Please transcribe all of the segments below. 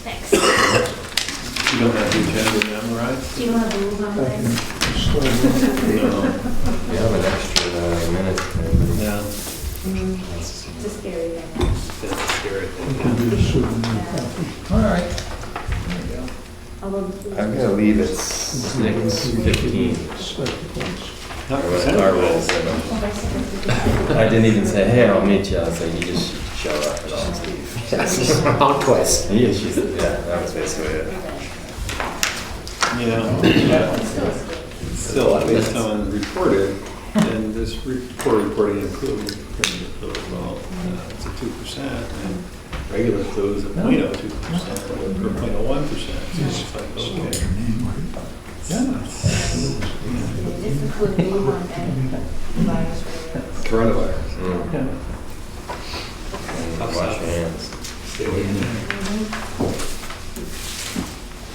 Thanks. You don't have the agenda memorized? Do you want to move on I can this? start with No. We have an extra minute. Yeah, It's a scary thing. that's a scary thing. this souvenir. All right. Although. I'm gonna leave at 6:15. Spectacles. Our rules. I didn't even say, hey, I'll meet you. I was like, you just show up and I'll just leave. Yes, on quest. Yeah, that was basically it. Yeah, Still a scary. still, at least someone reported, and this reporting included criminal flu as well. It's a 2%, and regular flu is a 0.02%, or 0.01%. So it's like, okay. Yeah. This includes the one virus. Coronavirus. Mm. Wash your hands. Stay away from it.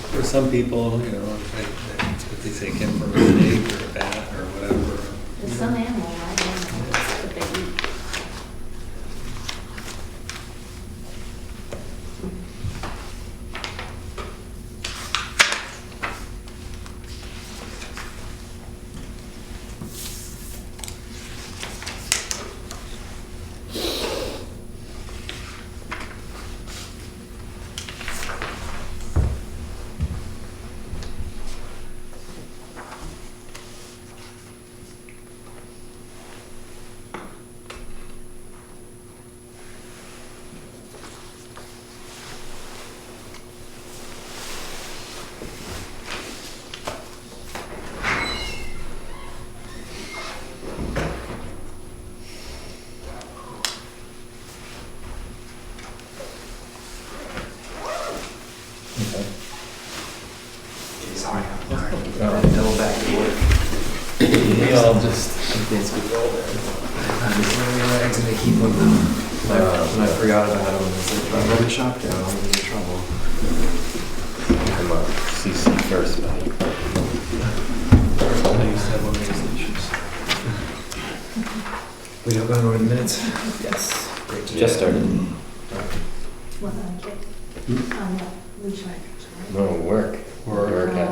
For some people, you know, that's what they say came from a snake or a bat or whatever. There's some animal, I don't know, that they eat. Sorry. Oh. Double back to work. We all just. Basically roll there. I'm just wearing my legs and they keep them. And I forgot about them. It's like, if I run the shop down, I'm in trouble. I'm a CC first, man. I used to have one of those issues. We don't go over the minutes? Yes. Great. Just started. What, no, recharge. No, work. Work at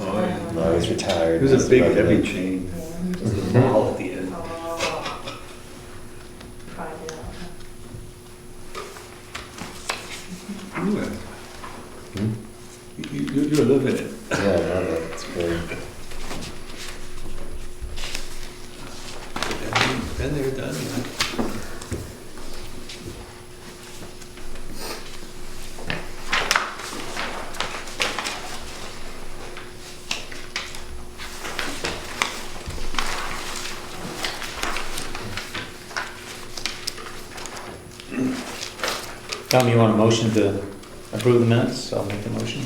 Oh, yeah. No, he's retired. It was a That's big, about heavy it. chain. Yeah, It was a ball at the end. Tried it out. Hmm? You're living it. Yeah, no, that's great. Been there, done that. Tom, you want a motion to approve the minutes? I'll make the motion.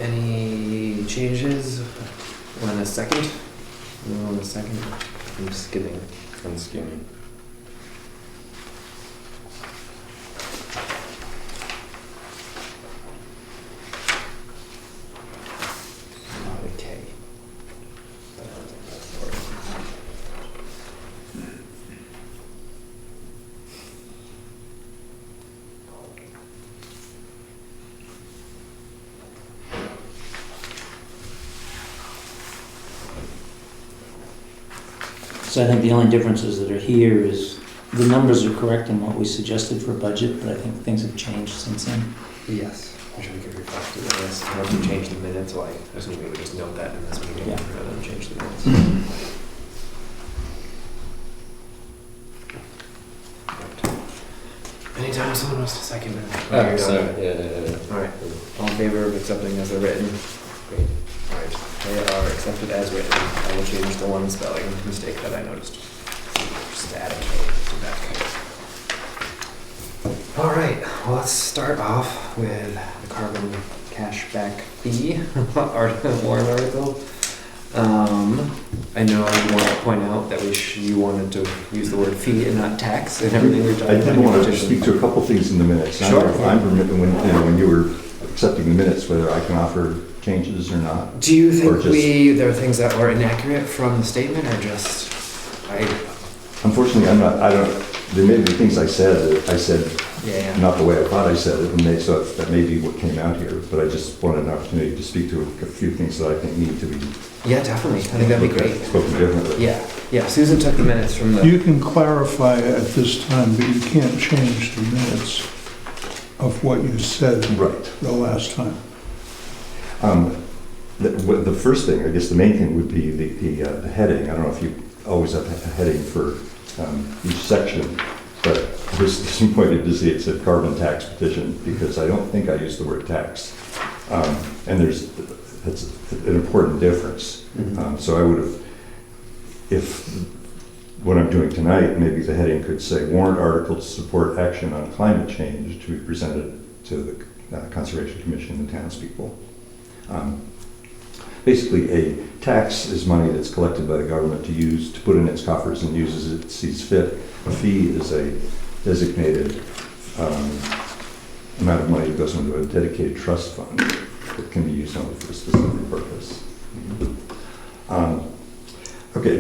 Any changes? Want a second? You want a second? I'm skimming. I'm skimming. Okay. So I think the only differences that are here is the numbers are correct in what we suggested for budget, but I think things have changed since then. Yes. I'm sure we could reflect it in this. Once we change the minutes, like, I assume we would just note that in this meeting Yeah. rather than change the minutes. Anytime someone wants to second it. Oh, sorry. Yeah. Alright, all in favor of accepting as they're written? Great. Alright, they are accepted as written. I will change the one spelling mistake that I noticed. Just add a K to that K. Alright, well, let's start off with the carbon cashback fee warrant article. I know you want to point out that you wanted to use the word fee and not tax and everything we're I talking about. did want to speak to a couple things in the minutes. I don't know if Sure. I'm permitted, when you were accepting the minutes, whether I can offer changes or not. Do you Or think just- there are things that are inaccurate from the statement or just, Unfortunately, I don't, there may be things I said Yeah. not the way I thought I said it, and so that may be what came out here, but I just wanted an opportunity to speak to a few things that I think need to be Yeah, definitely. I think that'd be great. spoken differently. Yeah. Susan took the minutes from the. You can clarify at this time, but you can't change the minutes of what you said Right. the last time. The first thing, I guess the main thing would be the heading. I don't know if you always have a heading for each section, but this pointed to see it said carbon tax petition, because I don't think I used the word tax. And that's an important difference. So I would have, if what I'm doing tonight, maybe the heading could say warrant article to support action on climate change to be presented to the Conservation Commission and townspeople. Basically, a tax is money that's collected by the government to use, to put in its coffers and use as it sees fit. A fee is a designated amount of money that goes into a dedicated trust fund that can be used only for a specific purpose. Okay,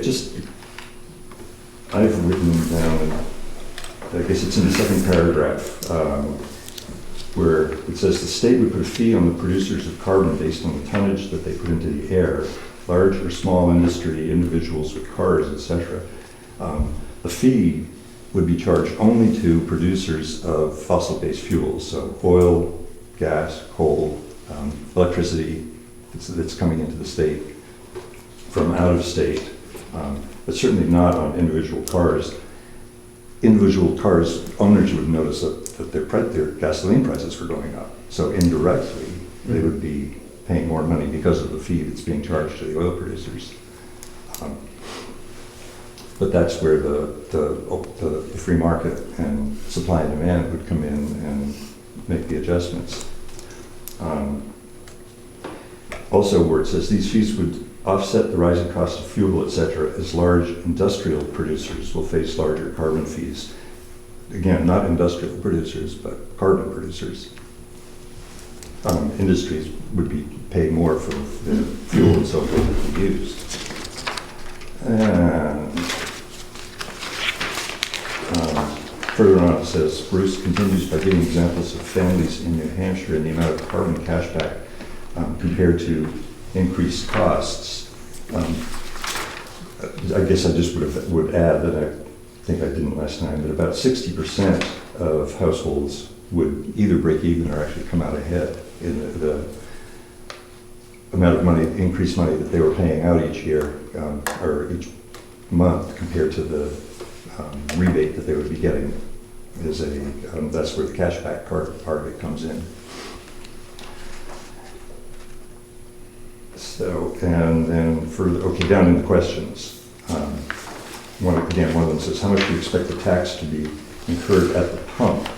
I've written down, I guess it's in the second paragraph, where it says the state would put a fee on the producers of carbon based on the tonnage that they put into the air, large or small industry, individuals with cars, etc. The fee would be charged only to producers of fossil-based fuels, so oil, gas, coal, electricity that's coming into the state from out of state, but certainly not on individual cars. Individual cars owners would notice that their gasoline prices were going up. So indirectly, they would be paying more money because of the fee that's being charged to the oil producers. But that's where the free market and supply and demand would come in and make the adjustments. Also, where it says these fees would offset the rising cost of fuel, etc., as large industrial producers will face larger carbon fees. Again, not industrial producers, but carbon producers. Industries would be paying more for the fuel and so forth that they used. And further on it says, Bruce continues by giving examples of families in New Hampshire and the amount of carbon cashback compared to increased costs. I guess I just would add that I think I didn't last time, that about 60% of households would either break even or actually come out ahead in the amount of money, increased money that they were paying out each year or each month compared to the rebate that they would be getting. That's where the cashback part of it comes in. So, and then further, okay, down in the questions. One of them says, how much do you expect the tax to be incurred at the pump?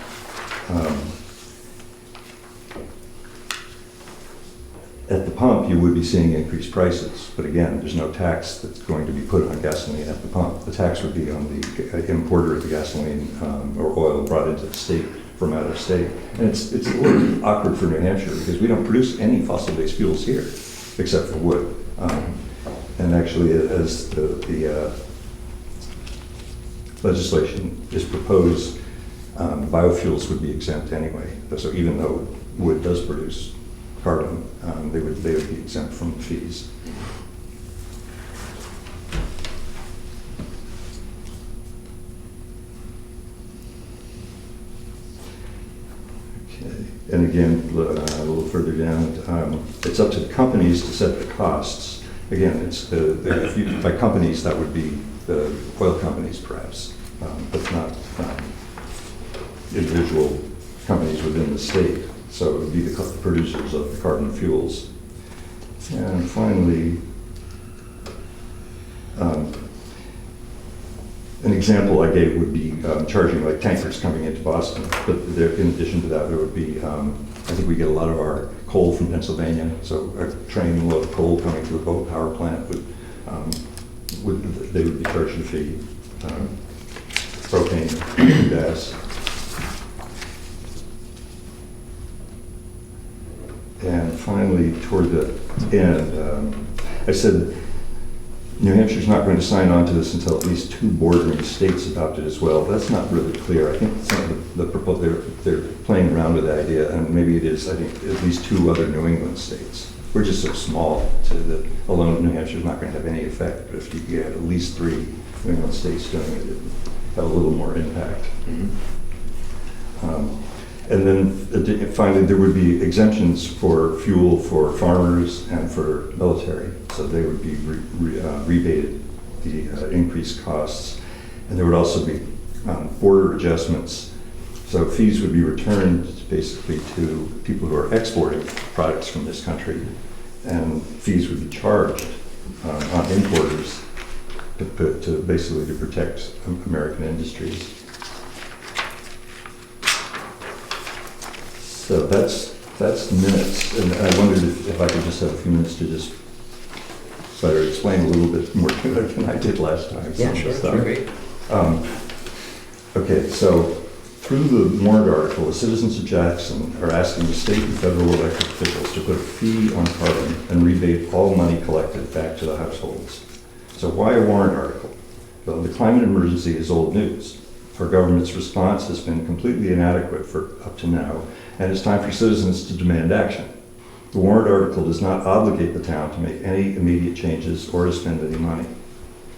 At the pump, you would be seeing increased prices, but again, there's no tax that's going to be put on gasoline at the pump. The tax would be on the importer of the gasoline or oil brought into the state from out of state. And it's a little awkward for New Hampshire because we don't produce any fossil-based fuels here, except for wood. And actually, as the legislation is proposed, biofuels would be exempt anyway. So even though wood does produce carbon, they would be exempt from the fees. Okay, and again, a little further down, it's up to the companies to set the costs. Again, it's by companies, that would be the oil companies perhaps, but not individual companies within the state. So it would be the producers of the carbon fuels. And finally, an example I gave would be charging like tankers coming into Boston. But there, in addition to that, there would be, I think we get a lot of our coal from Pennsylvania. So a train load of coal coming to a coal power plant they would be charged a fee. Propane, gas. And finally, toward the end, I said New Hampshire's not going to sign on to this until at least 2 bordering states adopt it as well. That's not really clear. I think some of they're playing around with the idea, and maybe it is, I think, at least 2 other New England states. We're just so small that alone New Hampshire's not going to have any effect, but if you get at least 3 New England states doing it, it would have a little more impact. And then finally, there would be exemptions for fuel for farmers and for military. So they would be rebated the increased costs. And there would also be border adjustments. So fees would be returned basically to people who are exporting products from this country. And fees would be charged on importers to basically to protect American industries. So that's the minutes, and I wondered if I could just have a few minutes to just better explain a little bit more than I did last time. Yeah, sure, great. Okay, so through the warrant article, the citizens of Jackson are asking the state and federal elected officials to put a fee on carbon and rebate all money collected back to the households. So why a warrant article? Well, the climate emergency is old news. Our government's response has been completely inadequate for up to now, and it's time for citizens to demand action. The warrant article does not obligate the town to make any immediate changes or to spend any money.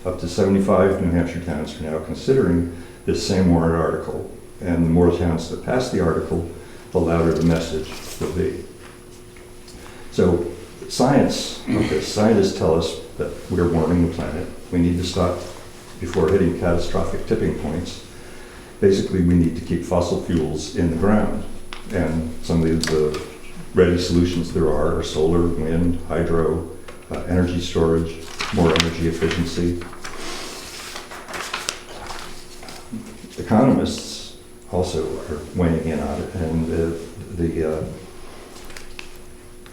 Up to 75 New Hampshire towns are now considering this same warrant article, and the more towns that pass the article, the louder the message will be. So scientists tell us that we're warming the planet. We need to stop before hitting catastrophic tipping points. Basically, we need to keep fossil fuels in the ground. And some of the ready solutions there are solar, wind, hydro, energy storage, more energy efficiency. Economists also are weighing in on it, and the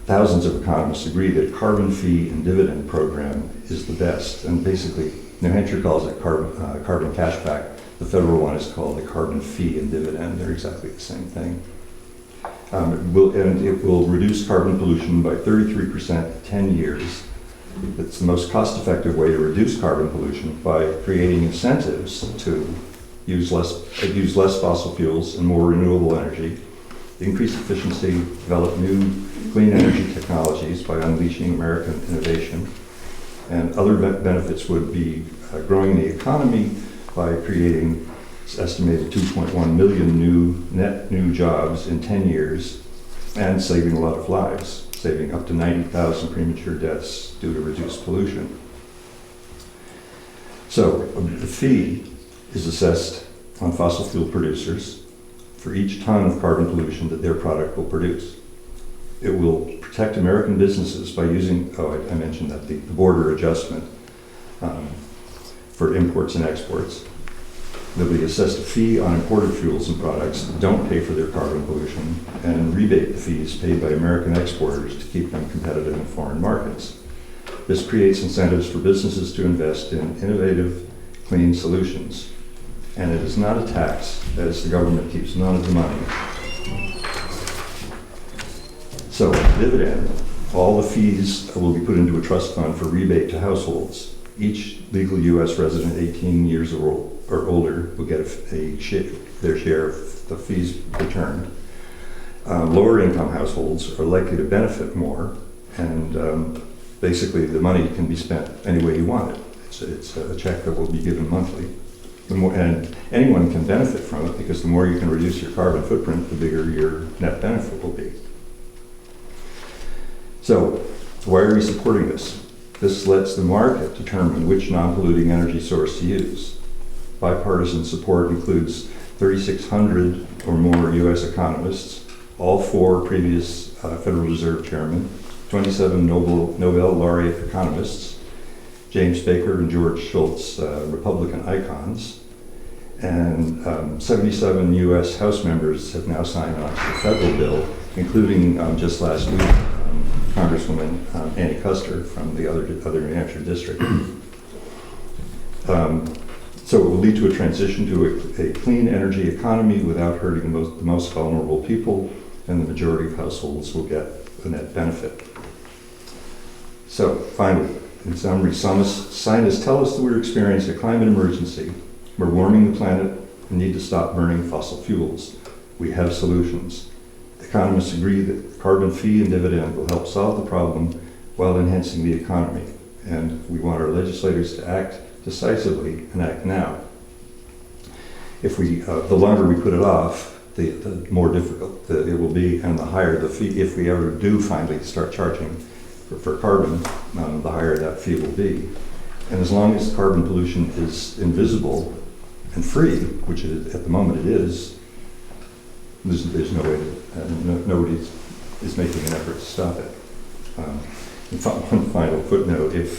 thousands of economists agree that carbon fee and dividend program is the best. And basically, New Hampshire calls it carbon cashback. The federal one is called the carbon fee and dividend. They're exactly the same thing. It will reduce carbon pollution by 33% in 10 years. It's the most cost-effective way to reduce carbon pollution by creating incentives to use less fossil fuels and more renewable energy, increase efficiency, develop new clean energy technologies by unleashing American innovation. And other benefits would be growing the economy by creating estimated 2.1 million net new jobs in 10 years and saving a lot of lives, saving up to 90,000 premature deaths due to reduced pollution. So the fee is assessed on fossil fuel producers for each ton of carbon pollution that their product will produce. It will protect American businesses by using, I mentioned that, the border adjustment for imports and exports. They'll be assessed a fee on imported fuels and products that don't pay for their carbon pollution and rebate the fees paid by American exporters to keep them competitive in foreign markets. This creates incentives for businesses to invest in innovative, clean solutions. And it is not a tax, as the government keeps none of the money. So, dividend, all the fees will be put into a trust fund for rebate to households. Each legal U.S. resident 18 years or older will get their share of the fees returned. Lower income households are likely to benefit more, and basically the money can be spent any way you want it. It's a check that will be given monthly. And anyone can benefit from it, because the more you can reduce your carbon footprint, the bigger your net benefit will be. So, why are we supporting this? This lets the market determine which non-polluting energy source to use. Bipartisan support includes 3,600 or more U.S. economists, all 4 previous Federal Reserve chairmen, 27 Nobel laureate economists, James Baker and George Shultz, Republican icons, and 77 U.S. House members have now signed on to the federal bill, including just last week, Congresswoman Annie Kuster from the other New Hampshire district. So it will lead to a transition to a clean energy economy without hurting the most vulnerable people, and the majority of households will get a net benefit. So finally, In summary, scientists tell us that we're experiencing a climate emergency. We're warming the planet and need to stop burning fossil fuels. We have solutions. Economists agree that carbon fee and dividend will help solve the problem while enhancing the economy. And we want our legislators to act decisively and act now. If we, the longer we put it off, the more difficult it will be, and the higher the fee. If we ever do finally start charging for carbon, the higher that fee will be. And as long as carbon pollution is invisible and free, which at the moment it is, there's no way to, nobody is making an effort to stop it. One final footnote, if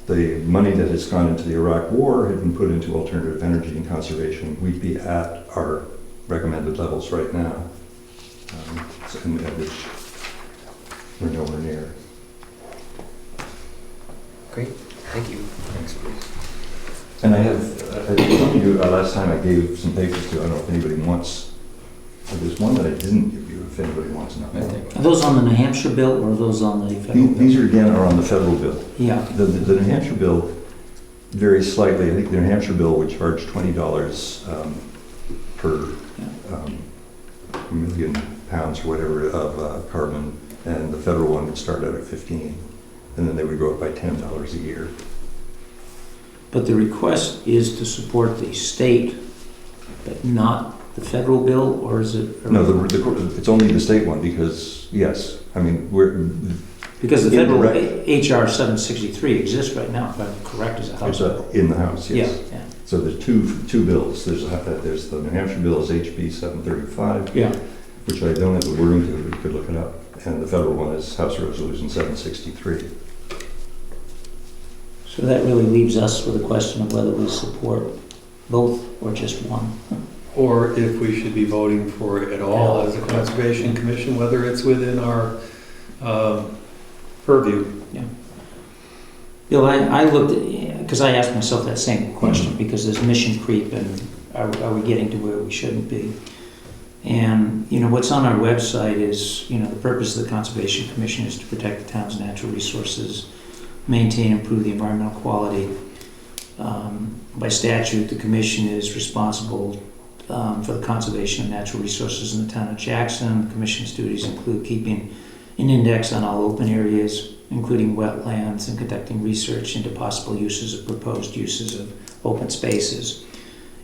the money that has gone into the Iraq War had been put into alternative energy and conservation, we'd be at our recommended levels right now, which we're nowhere near. Great, thank you. Thanks, Bruce. And I have, I told you last time I gave some papers to, I don't know if anybody wants, there's one that I didn't give you, if anybody wants to know. Are those on the New Hampshire bill or are those on the federal bill? These are again are on the federal bill. Yeah. The New Hampshire bill varies slightly. I think the New Hampshire bill would charge $20 per million pounds or whatever of carbon, and the federal one would start out at 15, and then they would go up by $10 a year. But the request is to support the state, but not the federal bill, or is it? No, it's only the state one because, yes, I mean, because the federal indirect- HR 763 exists right now, if I'm correct, as a House bill. in the House, yes. Yeah, So there's two bills. There's the New Hampshire bill is HB 735, yeah. which I don't have the wording to, but you could look it up. And the federal one is House Resolution 763. So that really leaves us with a question of whether we support both or just one. Or if we should be voting for it at all as a Conservation Commission, whether it's within our purview. Bill, I looked at, because I asked myself that same question, because there's mission creep and are we getting to where we shouldn't be? And, you know, what's on our website is, you know, the purpose of the Conservation Commission is to protect the town's natural resources, maintain and improve the environmental quality. By statute, the commission is responsible for the conservation of natural resources in the town of Jackson. The commission's duties include keeping an index on all open areas, including wetlands, and conducting research into possible uses or proposed uses of open spaces.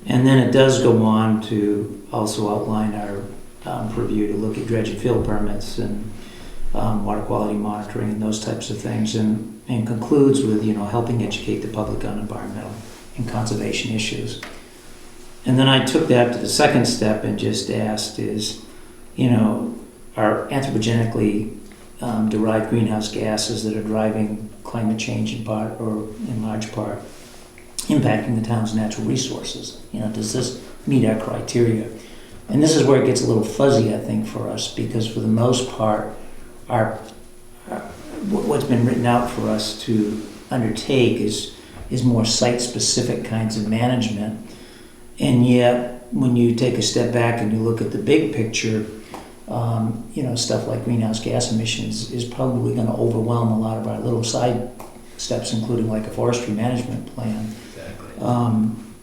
And then it does go on to also outline our purview to look at dredge and fill permits and water quality monitoring and those types of things, and concludes with, you know, helping educate the public on environmental and conservation issues. And then I took that to the second step and just asked is, you know, are anthropogenically derived greenhouse gases that are driving climate change in part or in large part impacting the town's natural resources? You know, does this meet our criteria? And this is where it gets a little fuzzy, I think, for us, because for the most part, what's been written out for us to undertake is more site-specific kinds of management. And yet, when you take a step back and you look at the big picture, you know, stuff like greenhouse gas emissions is probably going to overwhelm a lot of our little side steps, including like a forestry management plan. Exactly.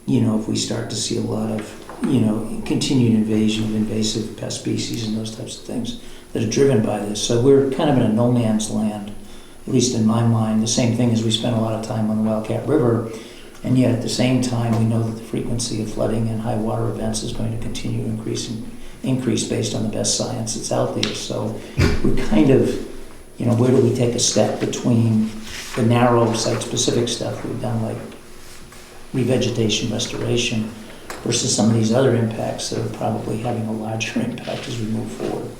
You know, if we start to see a lot of, you know, continued invasion of invasive pest species and those types of things that are driven by this. So we're kind of in a no man's land, at least in my mind. The same thing as we spend a lot of time on the Wildcat River, and yet at the same time we know that the frequency of flooding and high water events is going to continue to increase based on the best science that's out there. So we kind of, you know, where do we take a step between the narrow site-specific stuff we've done, like revegetation, restoration, versus some of these other impacts that are probably having a larger impact as we move forward.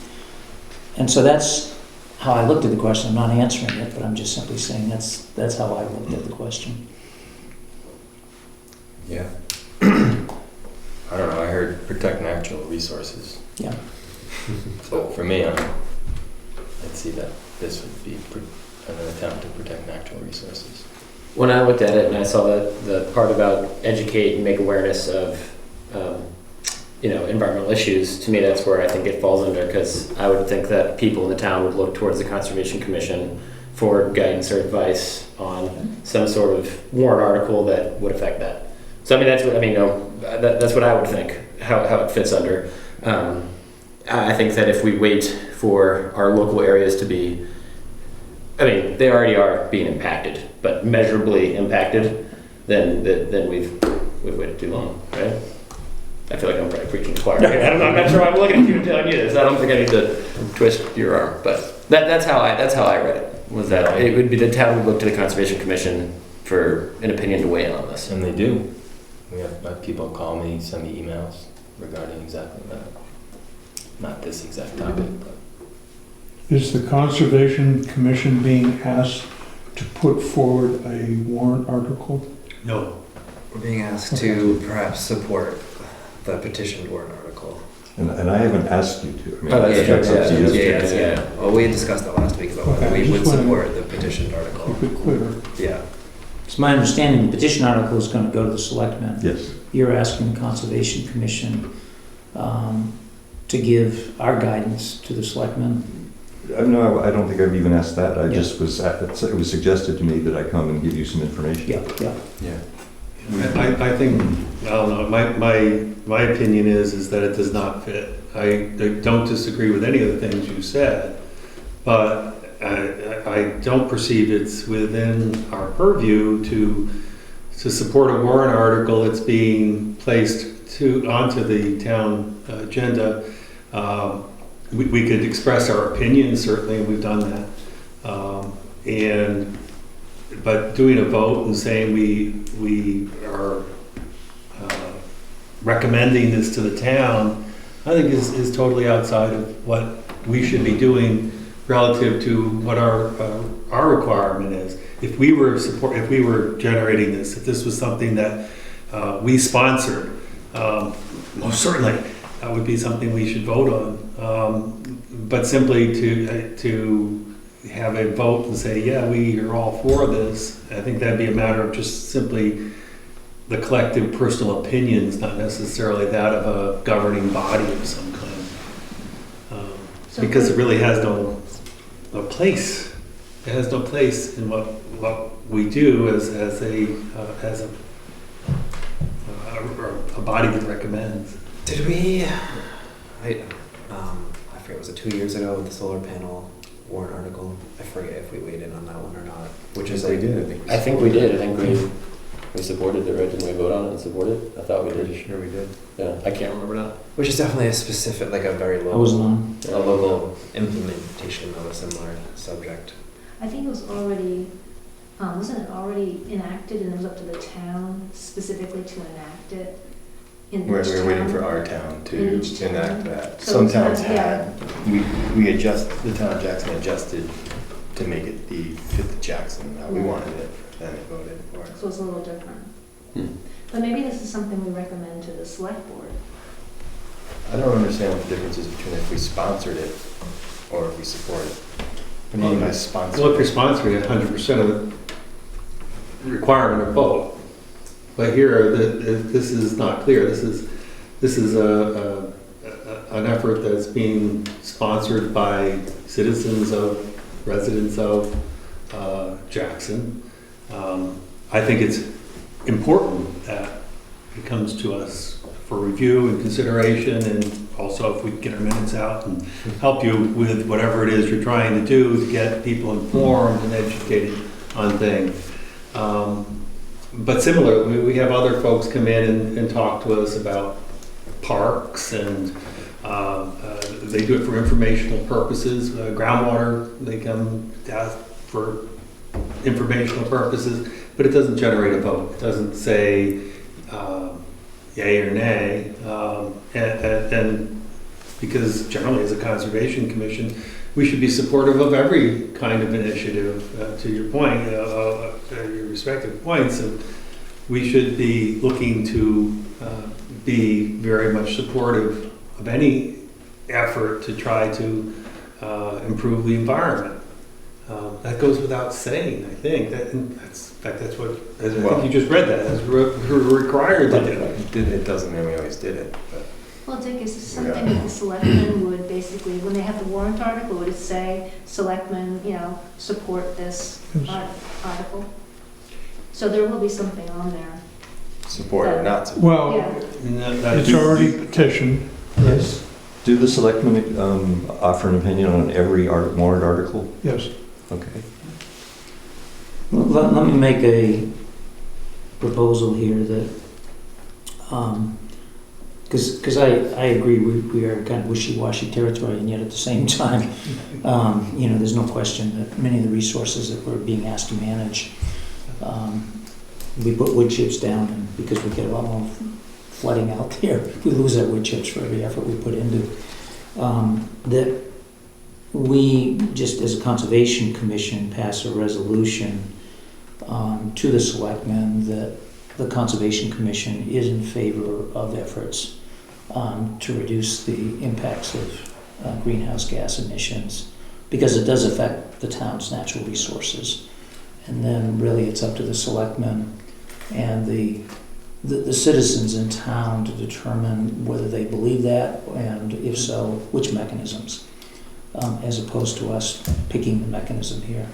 And so that's how I looked at the question. I'm not answering it, but I'm just simply saying that's how I looked at the question. Yeah. I don't know, I heard protect natural resources. Yeah. So for me, I'd see that this would be an attempt to protect natural resources. When I looked at it and I saw the part about educate and make awareness of, you know, environmental issues, to me that's where I think it falls under, because I would think that people in the town would look towards the Conservation Commission for guidance or advice on some sort of warrant article that would affect that. So I mean, that's what, I mean, that's what I would think, how it fits under. I think that if we wait for our local areas to be, I mean, they already are being impacted, but measurably impacted, then we've waited too long, right? I feel like I'm probably preaching to the choir. I'm not sure I'm looking at you and telling you this. I don't think I need to twist your arm, but that's how I read it. Was that it would be the town would look to the Conservation Commission for an opinion to weigh in on this. And they do. We have people call me, send me emails regarding exactly that. Not this exact topic, but. Is the Conservation Commission being asked to put forward a warrant article? No. We're being asked to perhaps support the petitioned warrant article. And I haven't asked you to. I mean, Oh, that's that's true, up to you. Yeah. Well, we had discussed that last week about whether Okay, we would just wanted- support the petitioned article. Keep it clear. Yeah. It's my understanding the petition article is going to go to the selectmen. Yes. You're asking the Conservation Commission to give our guidance to the selectmen. No, I don't think I've even asked that. I Yeah. just was, it was suggested to me that I come and give you some information. Yeah. I think, I don't know, my opinion is that it does not fit. I don't disagree with any of the things you said, but I don't perceive it's within our purview to support a warrant article that's being placed onto the town agenda. We could express our opinions, certainly, and we've done that. But doing a vote and saying we are recommending this to the town, I think is totally outside of what we should be doing relative to what our requirement is. If we were generating this, if this was something that we sponsored, most certainly that would be something we should vote on. But simply to have a vote and say, yeah, we are all for this, I think that'd be a matter of just simply the collective personal opinions, not necessarily that of a governing body of some kind. So Because it really has no place. It has no place in what we do as a body that recommends. Did we? I forget. Was it 2 years ago with the solar panel warrant article? I forget if we weighed in on that one or not. Which is we like, did. I think we did. I think we supported it, right? Didn't we vote on it and support it? I thought we did. Sure we did. Yeah, I can't remember now. which is definitely a specific, like a very I wasn't low, on. a local implementation of a similar subject. I think it was already, wasn't it already enacted and it was up to the town specifically to enact it? In We're each waiting town? for our town to In each town? enact that. So Some it's not- towns yeah. had, we adjust, the town of Jackson adjusted to make it fit the Jackson, how we wanted it, then it voted for it. So it's a little different. Hmm. But maybe this is something we recommend to the select board. I don't understand what the difference is between if we sponsored it or if we support it. What do you mean by sponsor? Well, if you're sponsoring it, 100% of the requirement of vote. But here, this is not clear. This is an effort that's being sponsored by residents of Jackson. I think it's important that it comes to us for review and consideration, and also if we can get our minutes out and help you with whatever it is you're trying to do to get people informed and educated on things. But similarly, we have other folks come in and talk to us about parks, and they do it for informational purposes. Groundwater, they come to ask for informational purposes, but it doesn't generate a vote. It doesn't say yay or nay. And because generally as a conservation commission, we should be supportive of every kind of initiative, to your point, your respective points. And we should be looking to be very much supportive of any effort to try to improve the environment. That goes without saying, I think. That's what, I think you just read that, as we're required to do. It doesn't mean we always did it, but. Well, Dick, is this something that the selectmen would basically, when they have the warrant article, would it say, selectmen, support this Yes. article? So there will be something on there. Support or not support. Well, Yeah. it's already petitioned. Yes. Do the selectmen offer an opinion on every warrant article? Yes. Okay. Let me make a proposal here that, because I agree, we are kind of wishy-washy territory, and yet at the same time, there's no question that many of the resources that we're being asked to manage, we put wood chips down, and because we get a lot more flooding out there, we lose our wood chips for every effort we put into. That we, just as a conservation commission, pass a resolution to the selectmen that the Conservation Commission is in favor of efforts to reduce the impacts of greenhouse gas emissions, because it does affect the town's natural resources. And then really it's up to the selectmen and the citizens in town to determine whether they believe that, and if so, which mechanisms, as opposed to us picking the mechanism here.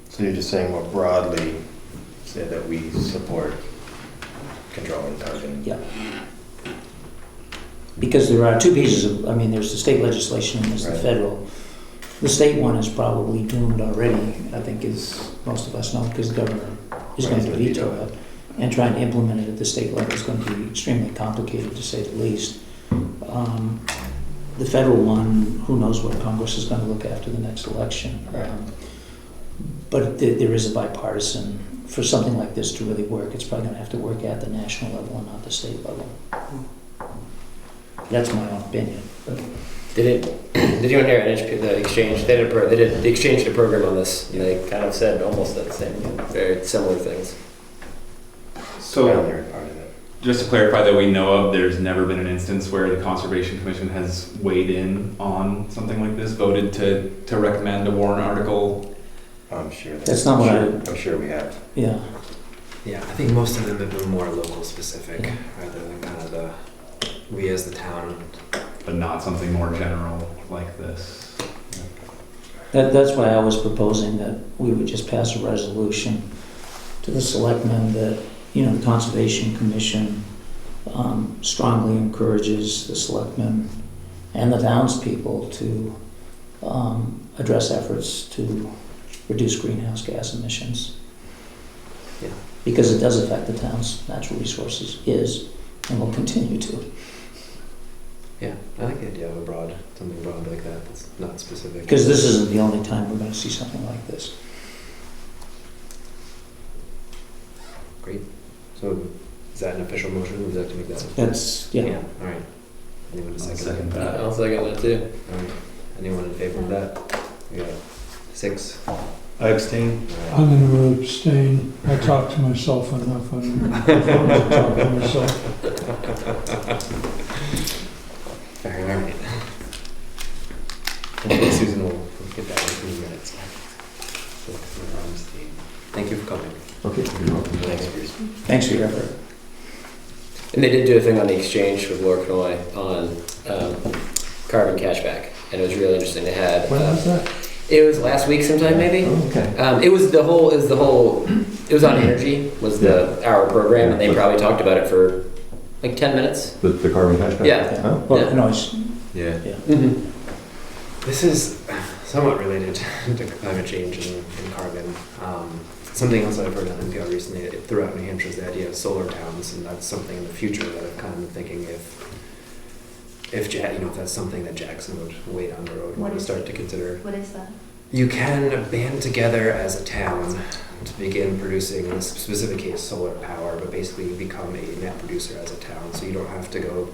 So you're just saying more broadly, say that we support controlling carbon. Yeah. Because there are two pieces of, there's the state legislation and there's the Right. federal. The state one is probably doomed already, I think, as most of us know, because the governor is going to veto it. And trying to implement it at the state level is going to be extremely complicated, to say the least. The federal one, who knows what Congress is going to look after the next election. Right. But there is a bipartisan, for something like this to really work, it's probably going to have to work at the national level and not the state level. That's my own opinion. But Did you hear the exchange? They did the exchange did a program on this, and they kind of said almost the same, very similar things. So, Around there, part of it. just to clarify that we know of, there's never been an instance where the Conservation Commission has weighed in on something like this, voted to recommend a warrant article. I'm sure. That's not what I'm sure we have. yeah, Yeah, I think most of them have been more local specific rather than kind of the, we as the town. But not something more general like this. that's why I was proposing that we would just pass a resolution to the selectmen that, the Conservation Commission strongly encourages the selectmen and the townspeople to address efforts to reduce greenhouse gas emissions. Yeah. Because it does affect the town's natural resources, and will continue to. Yeah, I like the idea of something broad like that that's not specific. Because this isn't the only time we're going to see something like this. Great. So is that an official motion? Would you like to make that? That's, yeah. All right. Anyone to I'll second second that? that. I'll second that too. All right. Anyone in favor of that? We got 6. I abstain. All right. I'm going to abstain. I talk to myself enough. I'm to talk to myself. All right. And Susan will get that in 3 minutes. Thank you for coming. Okay. You're welcome. Thanks, Bruce. Thanks for your effort. And they did do a thing on the exchange with Laura Knoy on carbon cashback, and it was really interesting. They had When was that? it was last week sometime maybe. Oh, okay. It was on energy was the hour program, and they probably talked about it for like 10 minutes. The carbon cashback? Yeah. Oh. Well, Yeah. no, it's, Yeah. yeah. Mm-hmm. This is somewhat related to climate change and carbon. Something else I've heard on NPR recently throughout New Hampshire is the idea of solar towns, and that's something in the future that I've kind of been thinking if that's something that Jackson would wait on the road What to is start to consider. What is that? You can band together as a town to begin producing, in this specific case, solar power, but basically you become a net producer as a town, so you don't have to go.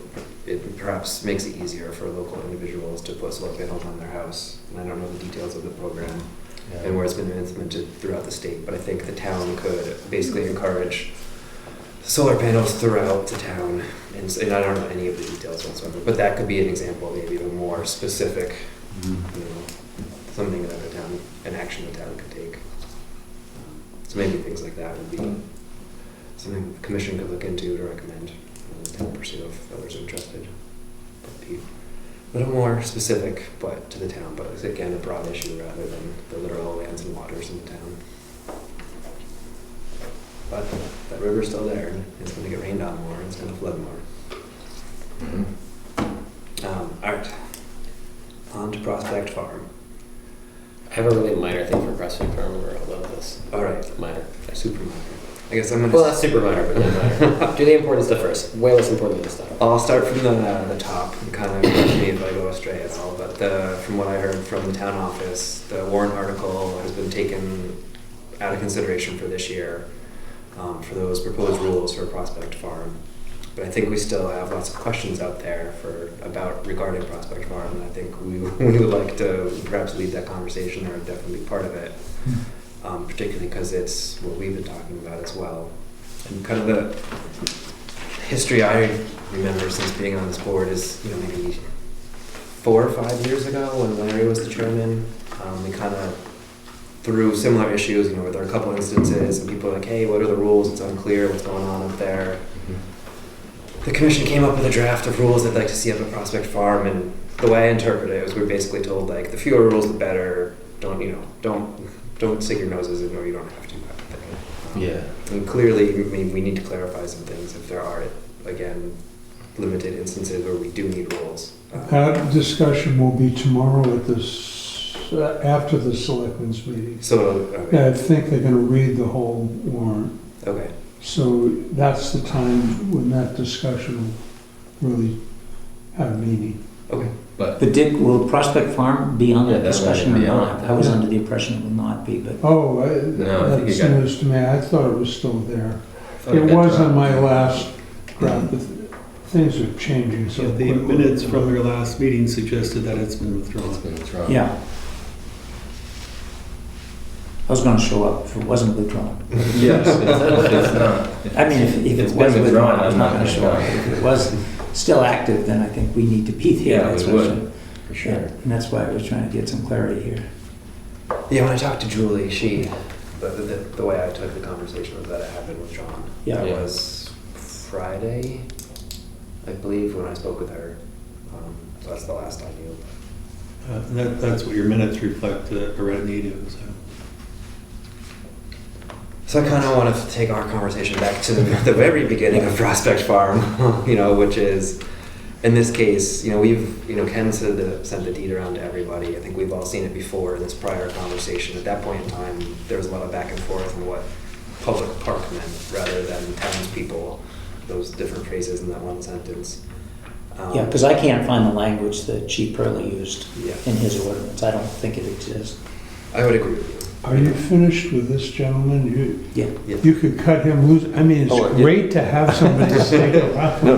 It perhaps makes it easier for local individuals to put solar panels on their house. And I don't know the details of the program and where it's been implemented throughout the state, but I think the town could basically encourage solar panels throughout the town. And I don't know any of the details whatsoever, but that could be an example, maybe a more specific, something that an action the town could take. So maybe things like that would be something the commission could look into to recommend. and pursue if others are interested. But be a little more specific, but to the town, but it's again a broad issue rather than the literal lands and waters in the town. But that river's still there, and it's going to get rained on more, and it's going to flood more. All right, on to Prospect Farm. I have a really minor thing for Prospect Farm where I'll love this. All right, Minor. super minor. I guess I'm going Well, to. not super minor, but not minor. Do the important stuff first. Way less important than this stuff. I'll start from the top and kind of correct me if I go astray at all. But from what I heard from the town office, the warrant article has been taken out of consideration for this year for those proposed rules for Prospect Farm. But I think we still have lots of questions out there regarding Prospect Farm, and I think we would like to perhaps lead that conversation or definitely be part of it, particularly because it's what we've been talking about as well. And kind of the history I remember since being on this board is, maybe 4 or 5 years ago when Larry was the chairman, we kind of through similar issues, where there are a couple instances and people are like, hey, what are the rules? It's unclear what's going on up there. The commission came up with a draft of rules they'd like to see up at Prospect Farm, and the way I interpret it was we were basically told, like, the fewer rules the better. Don't stick your noses in where you don't have to, kind of thing. Yeah. And clearly, we need to clarify some things if there are, again, limited instances where we do need rules. That discussion will be tomorrow at after the selectmen's meeting. So, okay. I think they're gonna read the whole warrant. Okay. So that's the time when that discussion will really have meaning. Okay. But Will Prospect Farm be on Yeah, that that discussion or might be on not? it. I was Yeah. under the impression it would not be, but Oh, No, I think that's you got- news to me. I thought it was still there. thought It got was on dropped. my last draft, but things are changing so So the quickly. minutes from your last meeting suggested that it's been It's withdrawn. been withdrawn. yeah. I was gonna show up if it wasn't withdrawn. Yes, it's not. I mean, if It's it been was withdrawn, I was I'm not gonna show up. come. If it was still active, then I think we need to be there. Yeah, that's we for would, sure. for Yeah, sure. and that's why I was trying to get some clarity here. Yeah, when I talked to Julie, the way I took the conversation was that it had been withdrawn. Yeah. That Yeah. was Friday, I believe, when I spoke with her. So that's the last I knew. And that's what your minutes reflect, a red native, so. So I kind of want to take our conversation back to the very beginning of Prospect Farm, which is, in this case, Ken sent the deed around to everybody. I think we've all seen it before in this prior conversation. At that point in time, there was a lot of back and forth on what public park meant rather than townspeople, those different phrases in that one sentence. Yeah, because I can't find the language that Chief Perley used Yeah, in his ordinance. I don't think it exists. I would agree with you. Are you finished with this gentleman? Yeah. You could cut him loose. I mean, Oh, it's yeah. great to have somebody stick around. No,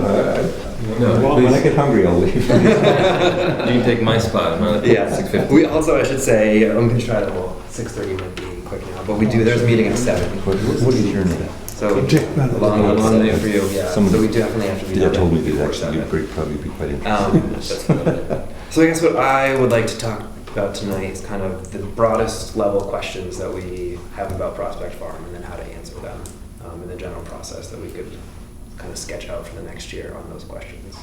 No, when I please. get hungry, I'll leave. You can take my spot. I'm not at Yeah, 6:50. we also, I should say, I'm going to try to, 6:30 might be quick now, but there's a meeting at 7. What is your name? So, Dick Bennett. long day for you, yeah. Somebody- So we definitely have to be That done told me before that actually 7. you'd probably be quite interested. That's fine. So I guess what I would like to talk about tonight is kind of the broadest level questions that we have about Prospect Farm and then how to answer them in the general process that we could kind of sketch out for the next year on those questions.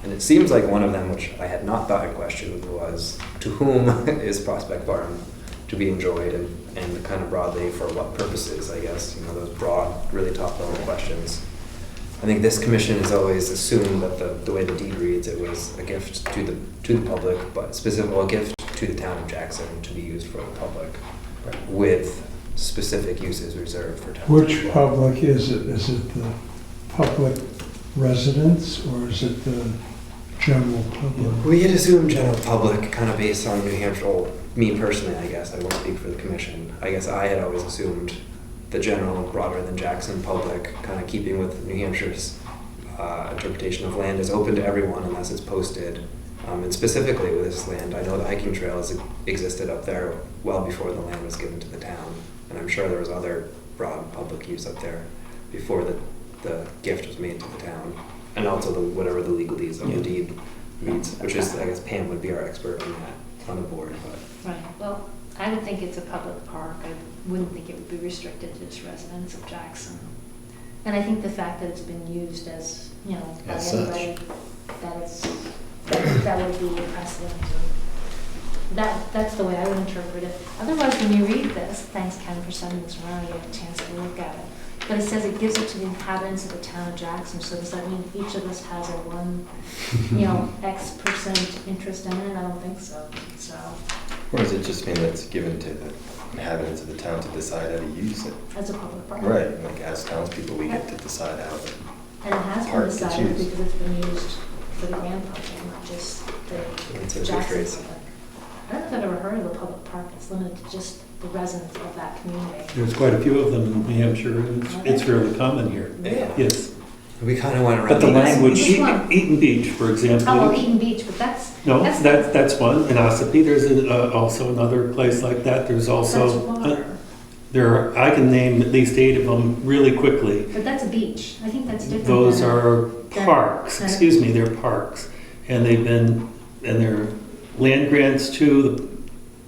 And it seems like one of them, which I had not thought in question, was to whom is Prospect Farm to be enjoyed and kind of broadly for what purposes, I guess, those broad, really top level questions. I think this commission has always assumed that the way the deed reads, it was a gift to the public, but specifically a gift to the town of Jackson to be used for the public, with specific uses reserved for town. Which public is it? Is it the public residents or is it the general public? We had assumed general public, kind of based on New Hampshire. Well, me personally, I guess I won't speak for the commission. I guess I had always assumed the general, broader than Jackson public, kind of keeping with New Hampshire's interpretation of land is open to everyone unless it's posted. And specifically with this land, I know the hiking trails existed up there well before the land was given to the town. And I'm sure there was other broad public use up there before the gift was made to the town. And also whatever the legalese of the deed reads, which is, I guess Pam would be our expert on that, on the board. But Right, well, I would think it's a public park. I wouldn't think it would be restricted to just residents of Jackson. And I think the fact that it's been used as, by As such. anybody, that would be a precedent. That's the way I would interpret it. Otherwise, when you read this, thanks Ken for sending this around, you have a chance to look at it. But it says it gives it to the inhabitants of the town of Jackson, so does that mean each of us has a X% interest in it? I don't think so, so. Or does it just mean that it's given to the inhabitants of the town to decide how to use it? As a public park. Right, like as townspeople, we get to decide how to. And it has been Park to decided choose. because it's been used for the Grand Park and not just It's the a Jackson trace. Park. I don't know if I've ever heard of a public park that's limited to just the residents of that community. There's quite a few of them in New Hampshire, and it's fairly common here. Yeah. Yes. We kind of went around. But the this. language, Which one? Eaton Beach, for example. Oh, well, Eden Beach, but that's, No, that's- that's one. In Ossipee, there's also another place like that. There's that's also, water. I can name at least 8 of them really quickly. But that's a beach. I think that's different. Those than a- are parks, excuse me, they're parks. And they're land grants to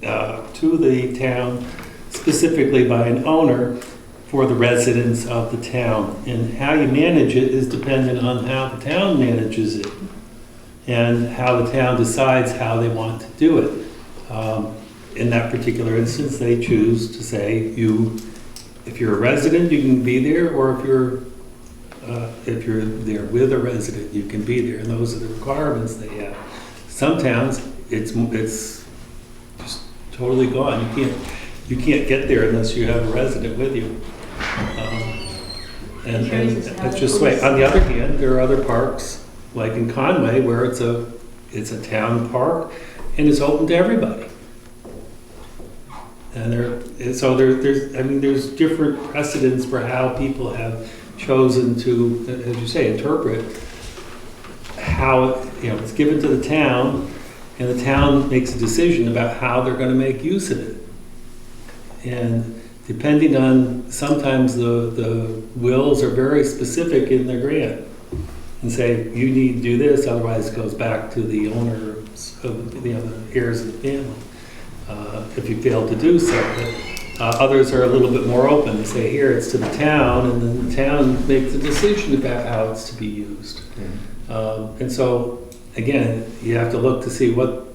the town, specifically by an owner for the residents of the town. And how you manage it is dependent on how the town manages it and how the town decides how they want to do it. In that particular instance, they choose to say, if you're a resident, you can be there, or if you're there with a resident, you can be there. And those are the requirements they have. Some towns, it's just totally gone. You can't get there unless you have a resident with you. And that's just the way. On the other hand, there are other parks, like in Conway, where it's a town park and it's open to everybody. And there's different precedents for how people have chosen to, as you say, interpret how it's given to the town, and the town makes a decision about how they're going to make use of it. And depending on, sometimes the wills are very specific in the grant and say, you need to do this, otherwise it goes back to the owners of the heirs of the family. If you fail to do so. Others are a little bit more open. They say, here, it's to the town, and then the town makes a decision about how it's to be used. And so, again, you have to look to see what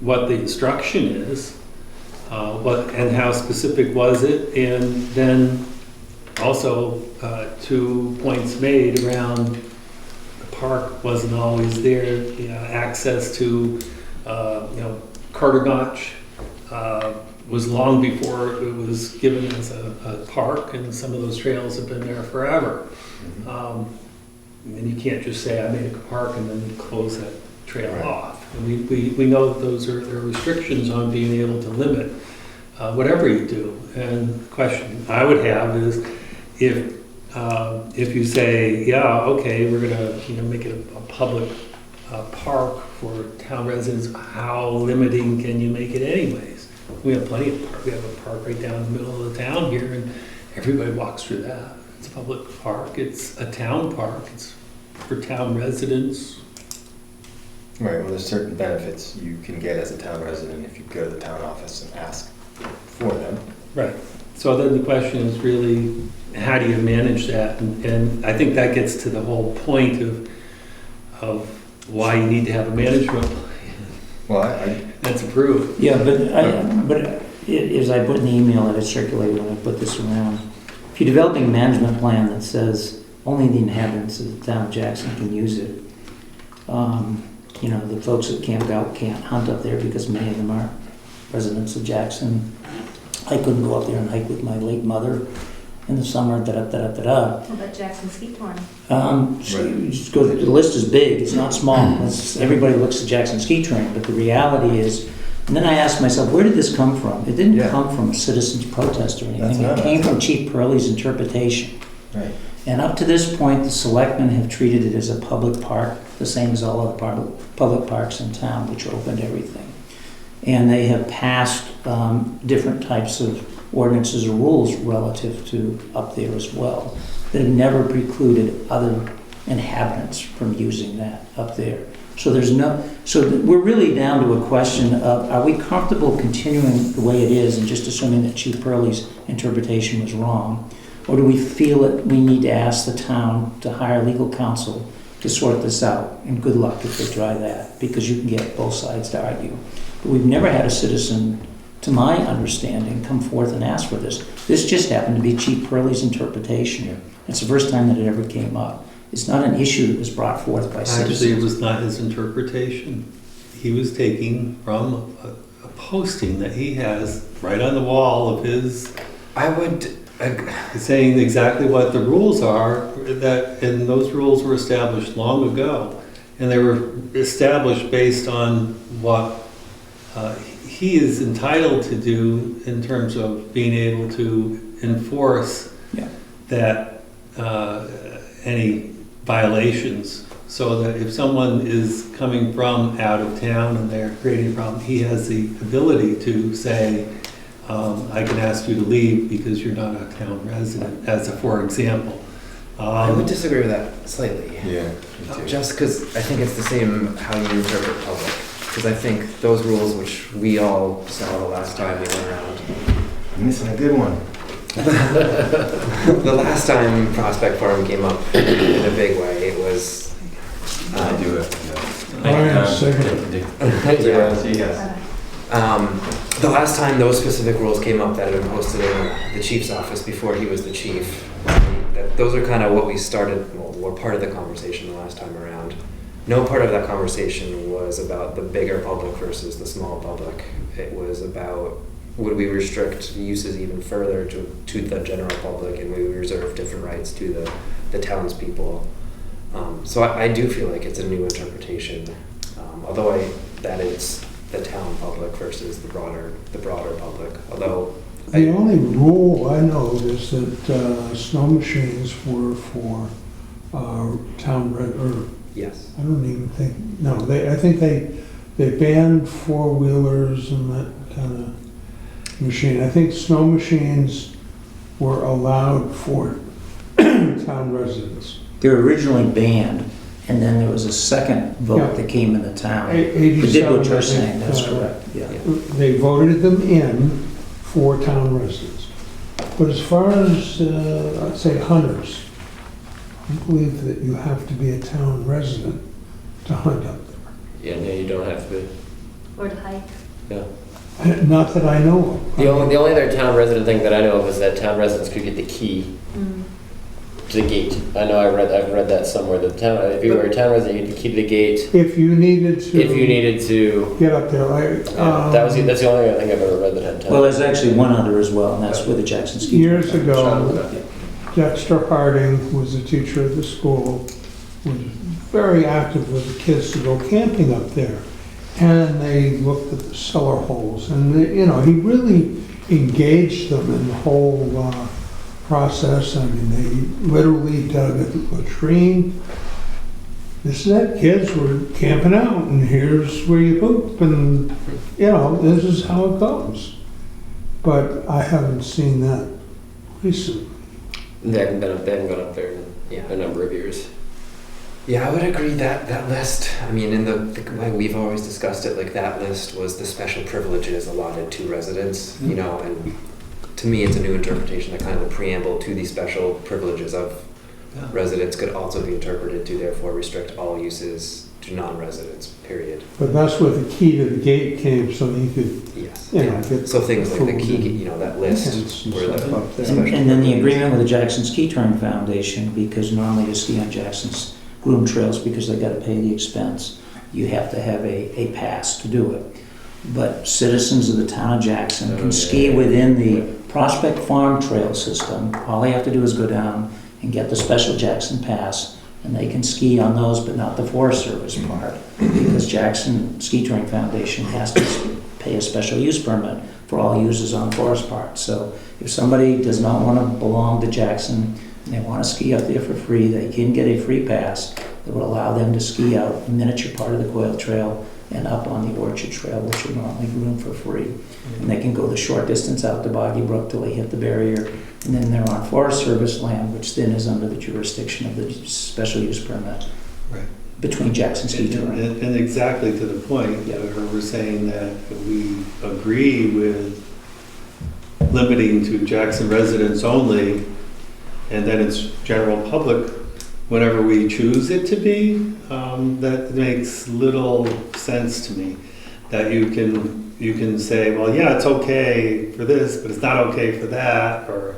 the instruction is, and how specific was it, and then also 2 points made around the park wasn't always there, access to, Carter Notch was long before it was given as a park, and some of those trails have been there forever. And you can't just say, I made a park and then close that trail off. And we know that there are restrictions on being able to limit whatever you do. And the question I would have is, if you say, yeah, okay, we're gonna make it a public park for town residents, how limiting can you make it anyways? We have plenty of park. We have a park right down the middle of the town here, and everybody walks through that. It's a public park. It's a town park. It's for town residents. Right, well, there's certain benefits you can get as a town resident if you go to the town office and ask for them. Right. So then the question is really, how do you manage that? And I think that gets to the whole point of why you need to have a management plan Well, that's approved. yeah, but as I put in the email that I circulated when I put this around, if you're developing a management plan that says only the inhabitants of the town of Jackson can use it, the folks that camp out can't hunt up there because many of them are residents of Jackson. I couldn't go up there and hike with my late mother in the summer, da-da-da-da-da-da. What about Jackson Ski Tour? So you just go, the list is big, it's not small. Everybody looks at Jackson Ski Train, but the reality is, and then I asked myself, where did this come from? It didn't come from a citizen's protest or anything. It came from Chief Pearlie's interpretation. Right. And up to this point, the selectmen have treated it as a public park, the same as all other public parks in town, which are open to everything. And they have passed different types of ordinances or rules relative to up there as well that have never precluded other inhabitants from using that up there. So we're really down to a question of, are we comfortable continuing the way it is and just assuming that Chief Pearlie's interpretation was wrong? Or do we feel that we need to ask the town to hire legal counsel to sort this out? And good luck if they try that, because you can get both sides to argue. But we've never had a citizen, to my understanding, come forth and ask for this. This just happened to be Chief Pearlie's interpretation. It's the first time that it ever came up. It's not an issue that was brought forth by citizens. Actually, it was not his interpretation. He was taking from a posting that he has right on the wall of his, I would, saying exactly what the rules are, and those rules were established long ago. And they were established based on what he is entitled to do in terms of being able to enforce that any violations. So that if someone is coming from out of town and they're creating a problem, he has the ability to say, I can ask you to leave because you're not a town resident, as a for example. I would disagree with that slightly. Yeah, me too. Just because I think it's the same how you interpret public. Because I think those rules, which we all saw the last time we went around. I'm missing a good one. The last time Prospect Farm came up in a big way, it was. I do it. The last time those specific rules came up that had been posted in the chief's office before he was the chief, those are kind of what we started, well, were part of the conversation the last time around. No part of that conversation was about the bigger public versus the small public. It was about, would we restrict uses even further to the general public, and we reserve different rights to the townspeople. So I do feel like it's a new interpretation, although that it's the town public versus the broader public. Although The only rule I know is that snow machines were for town or yes, I don't even think, no, I think they banned four-wheelers and that kind of machine. I think snow machines were allowed for town residents. They were originally banned, and then there was a second vote that came in the town. It did what you're saying, that's correct, yeah. They voted them in for town residents. But as far as, I'd say hunters, I believe that you have to be a town resident to hunt up there. Yeah, no, you don't have to be. Or to hike. Yeah. Not that I know of. The only other town resident thing that I know of is that town residents could get the key to the gate. I know I've read that somewhere. If you were a town resident, you get the key to the gate. If you needed to. If you needed to. Get up there, That's the only thing I've ever read that had town. Well, there's actually one other as well, and that's with the Jackson Ski. Years ago, Dexter Harding, who was a teacher at the school, was very active with the kids to go camping up there. And they looked at the cellar holes, and he really engaged them in the whole process. I mean, they literally dug a latrine. This is it, kids were camping out, and here's where you poop, and this is how it goes. But I haven't seen that recently. They haven't gone up there in a number of years. Yeah, I would agree that list, I mean, in the way we've always discussed it, like that list was the special privileges allotted to residents, and to me it's a new interpretation that kind of the preamble to these special privileges of residents could also be interpreted to therefore restrict all uses to non-residents, period. But that's where the key to the gate came, so you could, Yes. get So things like the food key, and that list tents and where the stuff up there. special And then the privileges. agreement with the Jackson Ski Touring Foundation, because normally to ski on Jackson's groom trails, because they gotta pay the expense, you have to have a pass to do it. But citizens of the town of Jackson can ski within the Prospect Farm Trail system. All they have to do is go down and get the special Jackson Pass, and they can ski on those, but not the Forest Service part, because Jackson Ski Touring Foundation has to pay a special use permit for all uses on forest parts. So if somebody does not want to belong to Jackson and they want to ski up there for free, they can get a free pass that will allow them to ski out a miniature part of the Quail Trail and up on the Orchard Trail, which are normally groomed for free. And they can go the short distance out to Boggy Brook till they hit the barrier, and then they're on Forest Service land, which then is under the jurisdiction of the special use permit. Right. Between Jackson Ski Touring. And exactly to the point, we're saying that we agree with limiting to Jackson residents only, and then it's general public whenever we choose it to be, that makes little sense to me. That you can say, well, yeah, it's okay for this, but it's not okay for that, or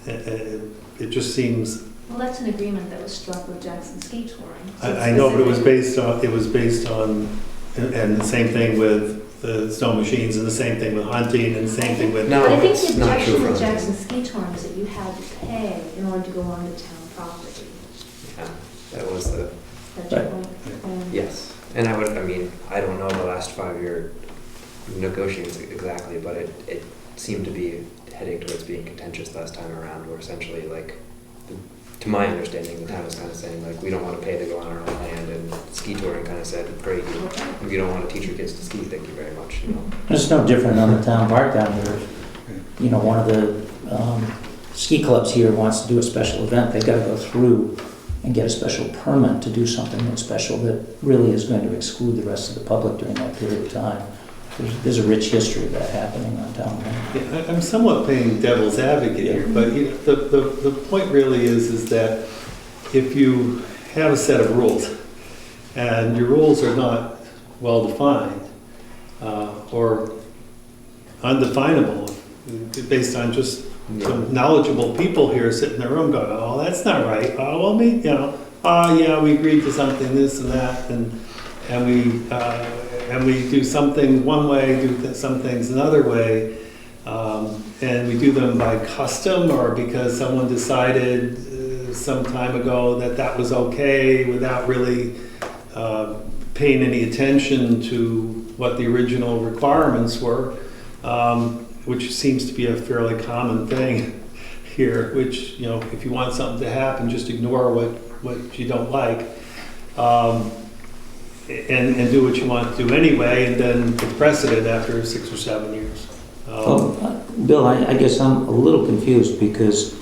it just seems. Well, that's an agreement that was struck with Jackson Ski Touring. So I know, but it was based on, and the same thing with the snow machines, and the same thing with hunting, and the same thing with. No, But I think it's the not true objection for with hunting. Jackson Ski Touring was that you had to pay in order to go on the town property. Yeah, that was the, That's your Right. point. yes. And I mean, I don't know the last 5-year negotiations exactly, but it seemed to be heading towards being contentious last time around, where essentially, like, to my understanding, the town was kind of saying, like, we don't want to pay to go on our own land, and ski touring kind of said, great, you don't want to teach your kids to ski, thank you very much, you know. It's no different on the town park down here. You know, one of the ski clubs here wants to do a special event, they've got to go through and get a special permit to do something that's special that really is going to exclude the rest of the public during that period of time. There's a rich history of that happening on town land. Yeah, I'm somewhat playing devil's advocate here, but the point really is that if you have a set of rules, and your rules are not well-defined, or undefinable, based on just some knowledgeable people here sitting in the room going, oh, that's not right, oh, well, maybe, you know, oh, yeah, we agreed to something, this and that, and we do something one way, do some things another way, and we do them by custom or because someone decided some time ago that that was okay without really paying any attention to what the original requirements were, which seems to be a fairly common thing here, which, you know, if you want something to happen, just ignore what you don't like. And do what you want to do anyway, and then it's precedent after 6 or 7 years. Bill, I guess I'm a little confused because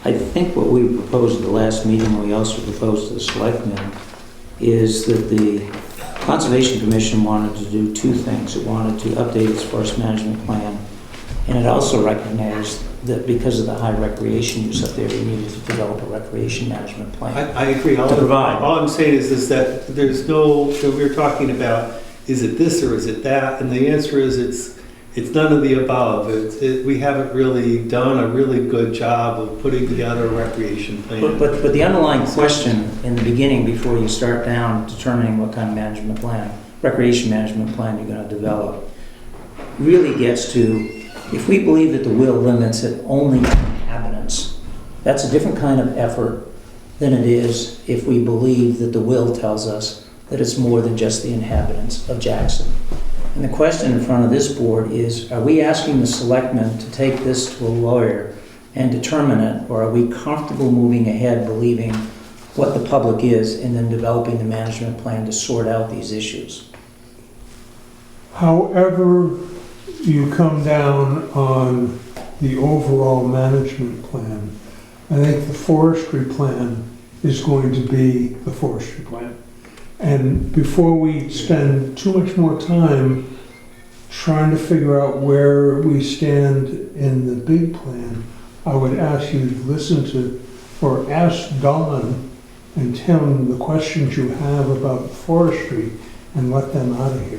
I think what we proposed at the last meeting, we also proposed to the selectmen, is that the Conservation Commission wanted to do two things. It wanted to update its forest management plan, and it also recognized that because of the high recreation use up there, we needed to develop a recreation management plan. I agree. To provide. All I'm saying is that there's no, we're talking about, is it this or is it that? And the answer is it's none of the above. We haven't really done a really good job of putting together a recreation plan. But the underlying question in the beginning, before you start down determining what kind of management plan, recreation management plan you're going to develop, really gets to, if we believe that the will limits it only to inhabitants, that's a different kind of effort than it is if we believe that the will tells us that it's more than just the inhabitants of Jackson. And the question in front of this board is, are we asking the selectmen to take this to a lawyer and determine it, or are we comfortable moving ahead believing what the public is and then developing the management plan to sort out these issues? However you come down on the overall management plan, I think the forestry plan is going to be the forestry plan. And before we spend too much more time trying to figure out where we stand in the big plan, I would ask you to listen to, or ask Don and Tim the questions you have about forestry and let them out of here.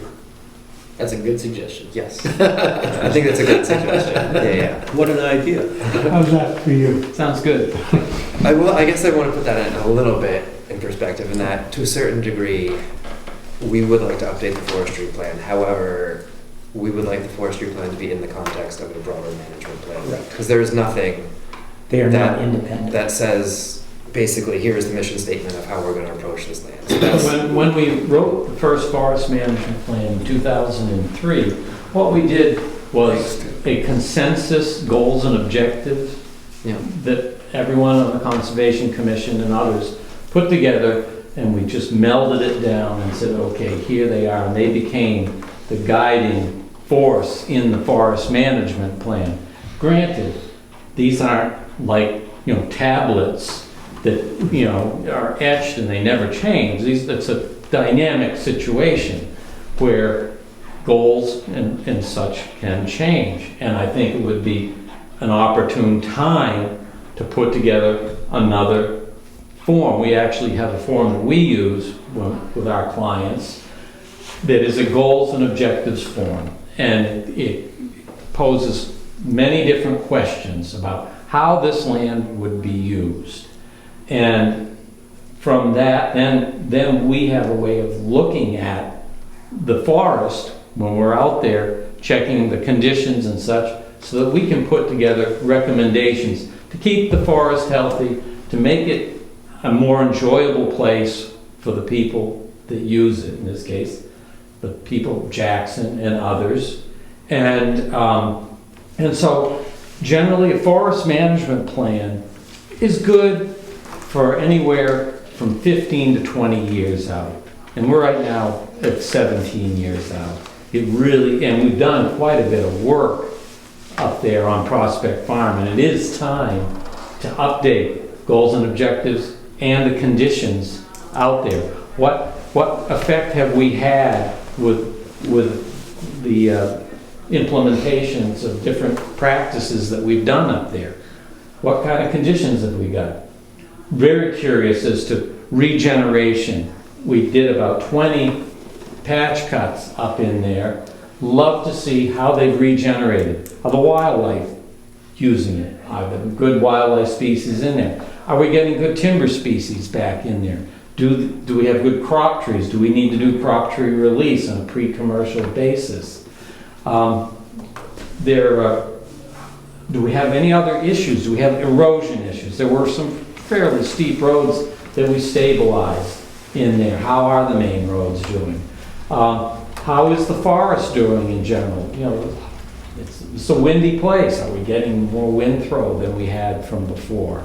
That's a good suggestion. Yes. I think that's a good suggestion. Yeah. What an idea. How's that for you? Sounds good. I guess I want to put that in a little bit in perspective, in that to a certain degree, we would like to update the forestry plan. However, we would like the forestry plan to be in the context of a broader management plan. Because there is nothing They are not independent. that says, basically, here is the mission statement of how we're going to approach this land. So that's, When we wrote the first forest management plan in 2003, what we did was a consensus goals and objectives yeah. that everyone on the Conservation Commission and others put together, and we just melded it down and said, okay, here they are. And they became the guiding force in the forest management plan. Granted, these aren't like, tablets that, are etched and they never change. It's a dynamic situation where goals and such can change. And I think it would be an opportune time to put together another form. We actually have a form that we use with our clients that is a goals and objectives form. And it poses many different questions about how this land would be used. And from that, then we have a way of looking at the forest when we're out there, checking the conditions and such, so that we can put together recommendations to keep the forest healthy, to make it a more enjoyable place for the people that use it, in this case, the people of Jackson and others. And so generally a forest management plan is good for anywhere from 15 to 20 years out. And we're right now at 17 years out. It really, and we've done quite a bit of work up there on Prospect Farm, and it is time to update goals and objectives and the conditions out there. What effect have we had with the implementations of different practices that we've done up there? What kind of conditions have we got? Very curious as to regeneration. We did about 20 patch cuts up in there. Love to see how they've regenerated. Are the wildlife using it? Are there good wildlife species in there? Are we getting good timber species back in there? Do we have good crop trees? Do we need to do crop tree release on a pre-commercial basis? Do we have any other issues? Do we have erosion issues? There were some fairly steep roads that we stabilized in there. How are the main roads doing? How is the forest doing in general? You know, it's a windy place. Are we getting more wind throw than we had from before?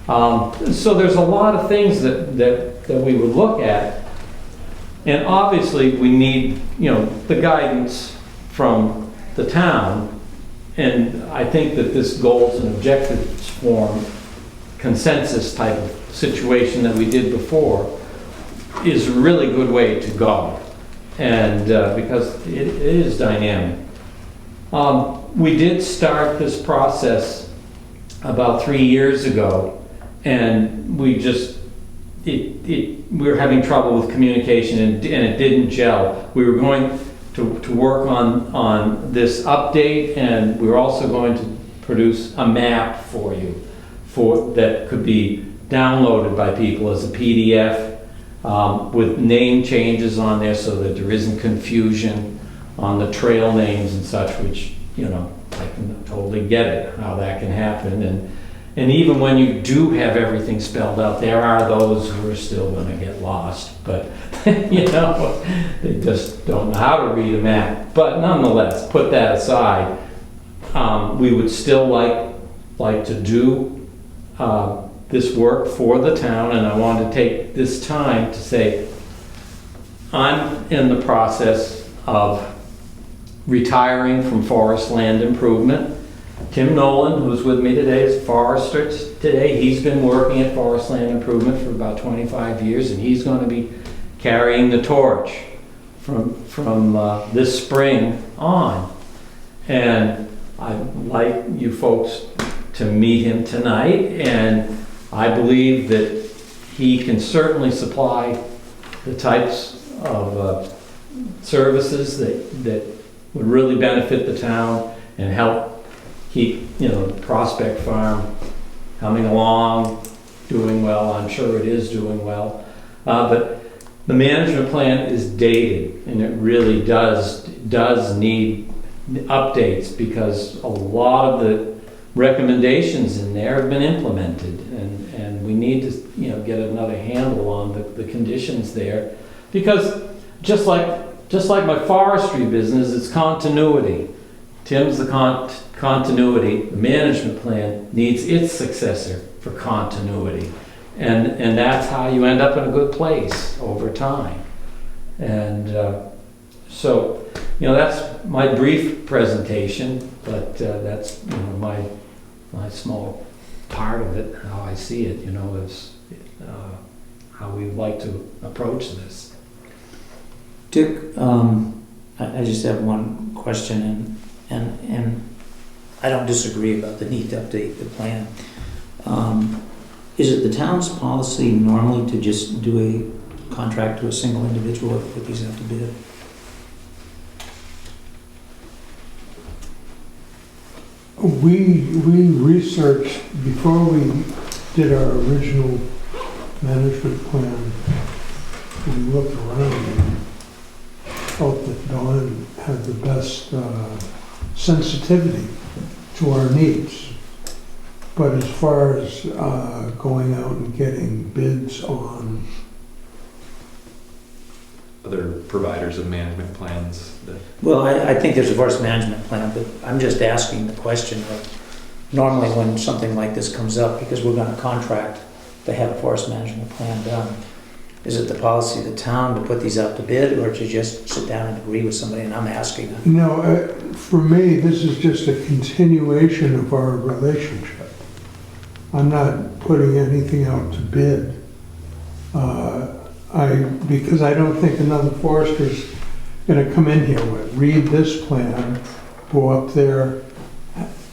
So there's a lot of things that we would look at, and obviously we need, you know, the guidance from the town. And I think that this goals and objectives form consensus type of situation that we did before is a really good way to go, and because it is dynamic. We did start this process about 3 years ago, and we were having trouble with communication, and it didn't gel. We were going to work on this update, and we were also going to produce a map for you that could be downloaded by people as a PDF with name changes on there so that there isn't confusion on the trail names and such, which, you know, I can totally get it, how that can happen. And even when you do have everything spelled out, there are those who are still going to get lost. But, you know, they just don't know how to read a map. But nonetheless, put that aside, we would still like to do this work for the town, and I wanted to take this time to say I'm in the process of retiring from forest land improvement. Tim Nolan, who's with me today, is a forester today. He's been working at forest land improvement for about 25 years, and he's going to be carrying the torch from this spring on. And I'd like you folks to meet him tonight, and I believe that he can certainly supply the types of services that would really benefit the town and help keep, you know, Prospect Farm coming along, doing well. I'm sure it is doing well. But the management plan is dated, and it really does need updates, because a lot of the recommendations in there have been implemented, and we need to, you know, get another handle on the conditions there, because just like my forestry business, it's continuity. Tim's the continuity. The management plan needs its successor for continuity, and that's how you end up in a good place over time. And so, you know, that's my brief presentation, but that's, you know, my small part of it, how I see it, you know, is how we like to approach this. Dick, I just have one question, and I don't disagree about the need to update the plan. Is it the town's policy normally to just do a contract to a single individual if put these out to bid? We researched, before we did our original management plan, we looked around and felt that Dawn had the best sensitivity to our needs. But as far as going out and getting bids on, Other providers of management plans that Well, I think there's a forest management plan, but I'm just asking the question of, normally when something like this comes up, because we're gonna contract to have a forest management plan done, is it the policy of the town to put these out to bid, or to just sit down and agree with somebody? And I'm asking, for me, this is just a continuation of our relationship. I'm not putting anything out to bid. Because I don't think another forester's gonna come in here with, read this plan, go up there.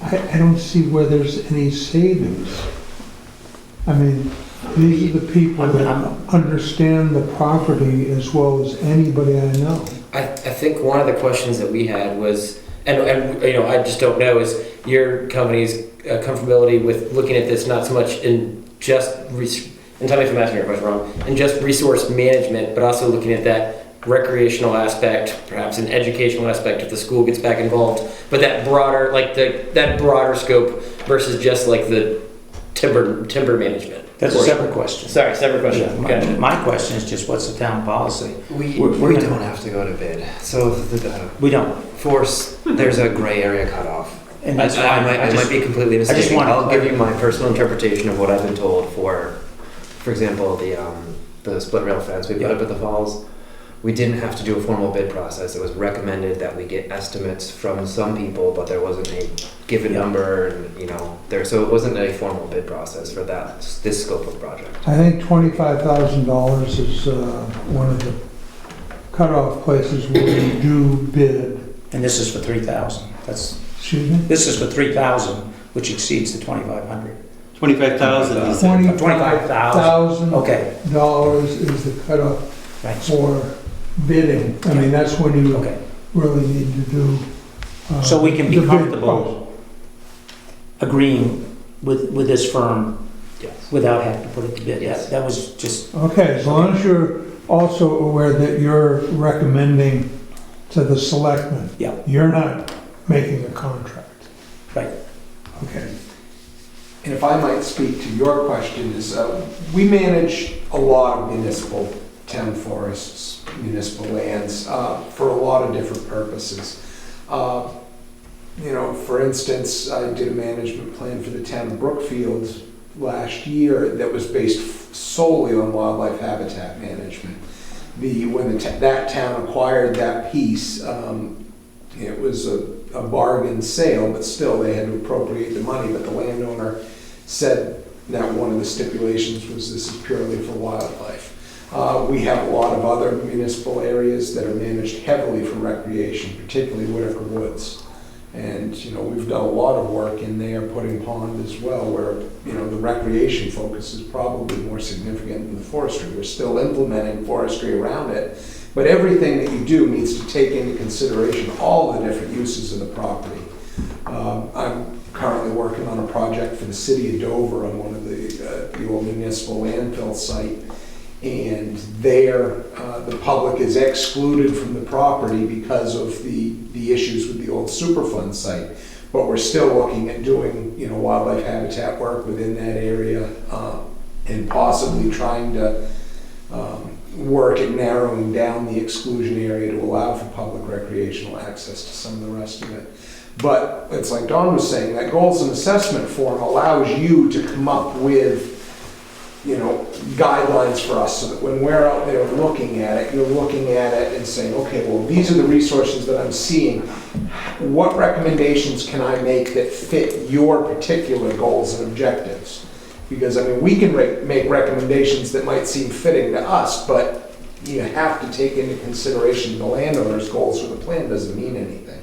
I don't see where there's any savings. I mean, these are the people that understand the property as well as anybody I know. I think one of the questions that we had was, and you know, I just don't know, is your company's comfortability with looking at this not so much in just, and tell me if I'm asking your question wrong, in just resource management, but also looking at that recreational aspect, perhaps an educational aspect if the school gets back involved, but that broader, like that broader scope versus just like the timber management. that's a separate question. Sorry, separate question. Yeah, Okay. my question is just, what's the town policy? We We're don't gonna- have to go to bid. So the We don't, force, there's a gray area cutoff. and that's why I might be completely just mistaken. wanted I'll give you clarity. my personal interpretation of what I've been told for example, the split rail fence we put Yeah. up at the falls. We didn't have to do a formal bid process. It was recommended that we get estimates from some people, but there wasn't a given Yeah. number, and so it wasn't a formal bid process for this scope of project. I think $25,000 is one of the cutoff places where we do bid. and this is for 3,000, Excuse me? this is for 3,000, which exceeds the 2,500. 25,000 is it? $25,000 Okay, is the cutoff thanks. for bidding. I mean, that's when you Okay, really need to do. so we can be the bid comfortable agreeing with this firm Yes. without having to put it to bid. Yes. That was just, Okay, as long as you're also aware that you're recommending to the selectmen. Yeah. You're not making a contract. Right. Okay. And if I might speak to your question, is we manage a lot of municipal town forests, municipal lands, for a lot of different purposes. For instance, I did a management plan for the town of Brookfield last year that was based solely on wildlife habitat management. When that town acquired that piece, it was a bargain sale, but still they had to appropriate the money, but the landowner said that one of the stipulations was this is purely for wildlife. We have a lot of other municipal areas that are managed heavily for recreation, particularly Whitaker Woods. And, we've done a lot of work in there, Pudding Pond as well, where, the recreation focus is probably more significant than the forestry. We're still implementing forestry around it, but everything that you do needs to take into consideration all the different uses of the property. I'm currently working on a project for the city of Dover on one of the old municipal landfill site. And there, the public is excluded from the property because of the issues with the old Superfund site. But we're still looking at doing, wildlife habitat work within that area, and possibly trying to work at narrowing down the exclusion area to allow for public recreational access to some of the rest of it. But it's like Don was saying, that goals and assessment form allows you to come up with guidelines for us, so that when we're out there looking at it, you're looking at it and saying, okay, well, these are the resources that I'm seeing. What recommendations can I make that fit your particular goals and objectives? Because, we can make recommendations that might seem fitting to us, but you have to take into consideration the landowner's goals, or the plan doesn't mean anything.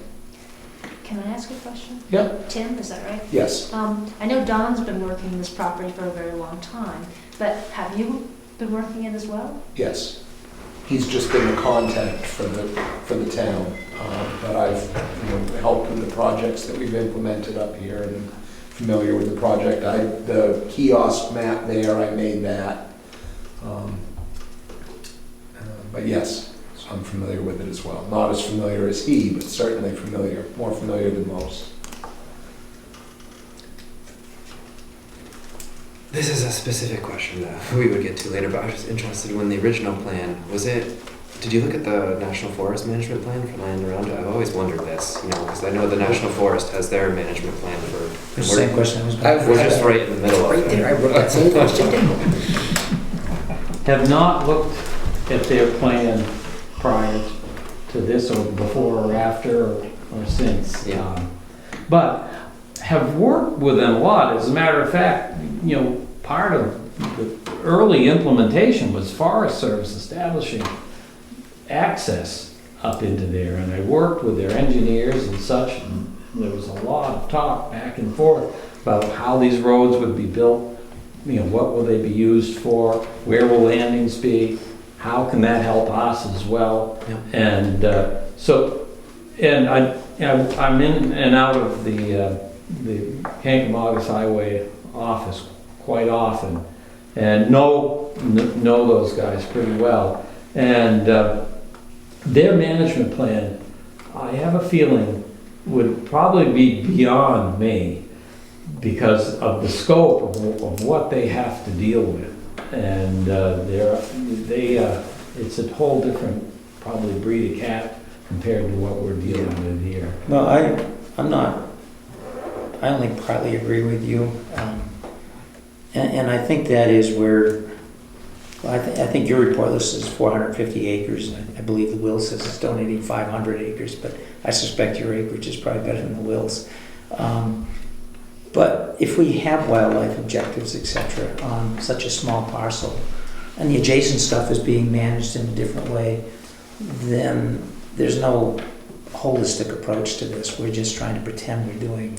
can I ask a question? Yep. Tim, is that right? Yes. I know Don's been working this property for a very long time, but have you been working it as well? Yes. He's just been the contact for the town, but I've, helped with the projects that we've implemented up here and familiar with the project. The kiosk map there, I made that. But yes, I'm familiar with it as well. Not as familiar as he, but certainly familiar, more familiar than most. This is a specific question that we would get to later, but I was just interested when the original plan, did you look at the National Forest Management Plan for land around it? I've always wondered this, because I know the National Forest has their management plan for. It's the same question I was going to We're just right in the middle of it. Right there, I wrote that same question down. Have not looked at their plan prior to this or before or after or since. Yeah. But have worked with them a lot. As a matter of fact, part of the early implementation was Forest Service establishing access up into there. And I worked with their engineers and such, and there was a lot of talk back and forth about how these roads would be built, what will they be used for, where will landings be, how can that help us as well. Yeah. And I'm in and out of the Kancamagus Highway office quite often, and know those guys pretty well. And their management plan, I have a feeling, would probably be beyond me because of the scope of what they have to deal with. And it's a whole different, probably breed of cat compared to what we're dealing with here. No, I only partly agree with you. And I think that is where, I think your report list is 450 acres, and I believe the will says it's donating 500 acres, but I suspect your acreage is probably better than the will's. But if we have wildlife objectives, et cetera, on such a small parcel, and the adjacent stuff is being managed in a different way, then there's no holistic approach to this. We're just trying to pretend we're doing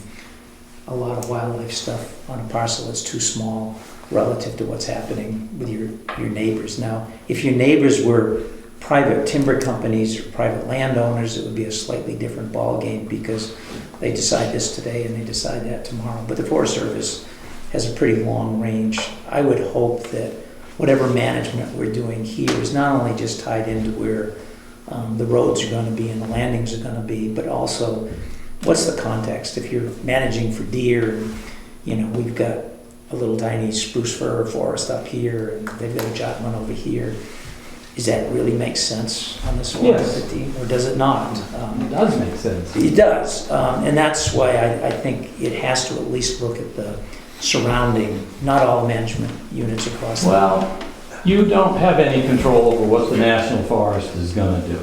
a lot of wildlife stuff on a parcel that's too small relative to what's happening with your neighbors. Now, if your neighbors were private timber companies or private landowners, it would be a slightly different ballgame because they decide this today and they decide that tomorrow. But the Forest Service has a pretty long range. I would hope that whatever management we're doing here is not only just tied into where the roads are going to be and the landings are going to be, but also what's the context. If you're managing for deer, we've got a little tiny spruce fir forest up here and they've got a giant one over here. Does that really make sense on this 450, or does it not? It does make sense. It does, and that's why I think it has to at least look at the surrounding, not all management units across the... Well, you don't have any control over what the National Forest is going to do.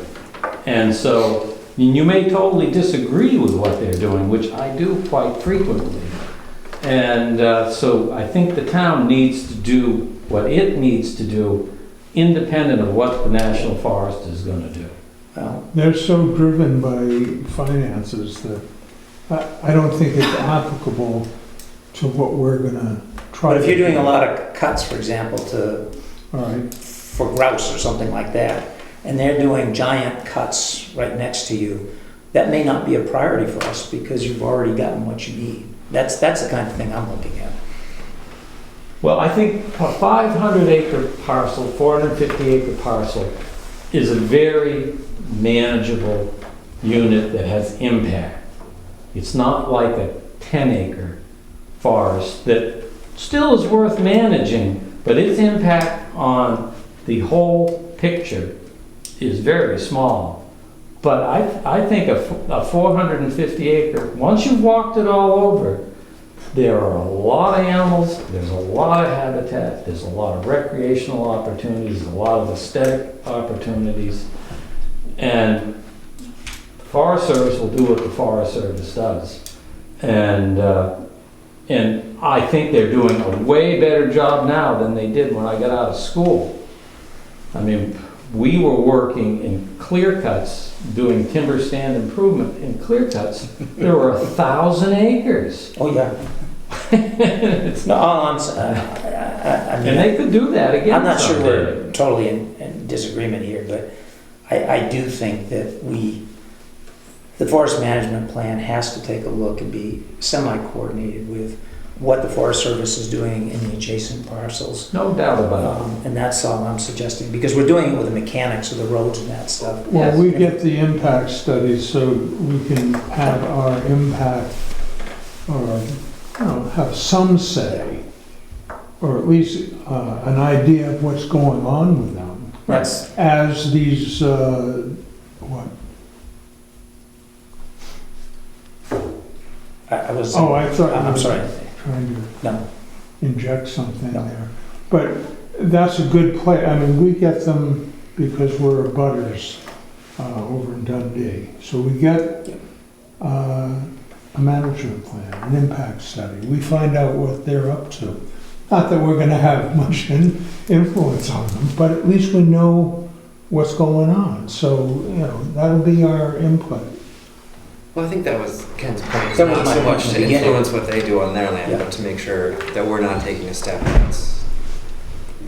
And so you may totally disagree with what they're doing, which I do quite frequently. And so I think the town needs to do what it needs to do independent of what the National Forest is going to do. Well, They're so driven by finances that I don't think it's applicable to what we're gonna try. but if to you're doing do. a lot of cuts, for example, All right, for grouse or something like that, and they're doing giant cuts right next to you, that may not be a priority for us because you've already gotten what you need. That's the kind of thing I'm looking at. Well, I think a 500-acre parcel, 450-acre parcel is a very manageable unit that has impact. It's not like a 10-acre forest that still is worth managing, but its impact on the whole picture is very small. But I think a 450-acre, once you've walked it all over, there are a lot of animals, there's a lot of habitat, there's a lot of recreational opportunities, a lot of aesthetic opportunities, and the Forest Service will do what the Forest Service does. And I think they're doing a way better job now than they did when I got out of school. I mean, we were working in clear cuts, doing timber stand improvement in clear cuts, there were 1,000 acres. Oh, yeah. It's No, not, I mean, and they could do that again I'm not sure someday. we're totally in disagreement here, but I do think that the forest management plan has to take a look and be semi-coordinated with what the Forest Service is doing in the adjacent parcels. No doubt about it. And that's all I'm suggesting, because we're doing it with the mechanics of the roads and that stuff. Well, we get the impact study so we can have our impact, or, have some say, or at least an idea of what's going on with them. That's, As these, what? I was. Oh, I thought you I'm were sorry. trying to No. inject something No. there. But that's a good play. I mean, we get them because we're abutters over in Dundee. So we get a management plan, an impact study. We find out what they're up to. Not that we're going to have much influence on them, but at least we know what's going on. So, that'll be our input. Well, I think that was Ken's point, That was not my so point much in the to beginning. influence what they do on their land, Yeah. but to make sure that we're not taking a step that's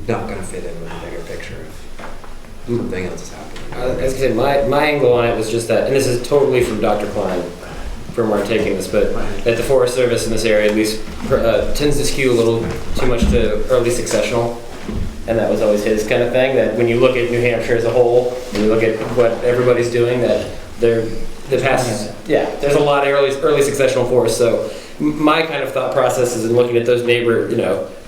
not gonna fit in with the bigger picture of something else is happening. As I said, my angle on it was just that, and this is totally from Dr. Klein, from where I'm taking this, but that the Forest Service in this area at least tends to skew a little too much to early successional. And that was always his kind of thing, that when you look at New Hampshire as a whole, and you look at what everybody's doing, that there's a lot of early successional forests. So my kind of thought process is in looking at those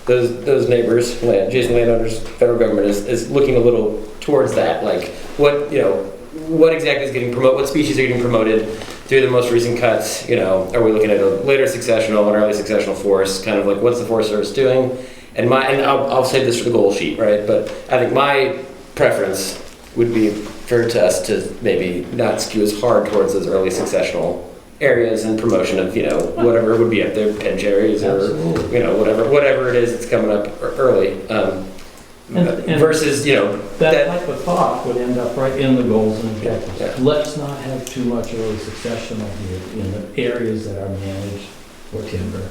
those neighbors, adjacent landowners, federal government is looking a little towards that, like what exactly is getting promoted, what species are getting promoted through the most recent cuts. Are we looking at a later successional and early successional forest? Kind of like what's the Forest Service doing? And I'll save this for the goal sheet, right? But I think my preference would be for us to maybe not skew as hard towards those early successional areas and promotion of whatever would be up there, pen cherries or Absolutely. whatever it is that's coming up early. And Versus that type of thought would end up right in the goals and objectives. Yeah. Let's not have too much early successional here in the areas that are managed for timber.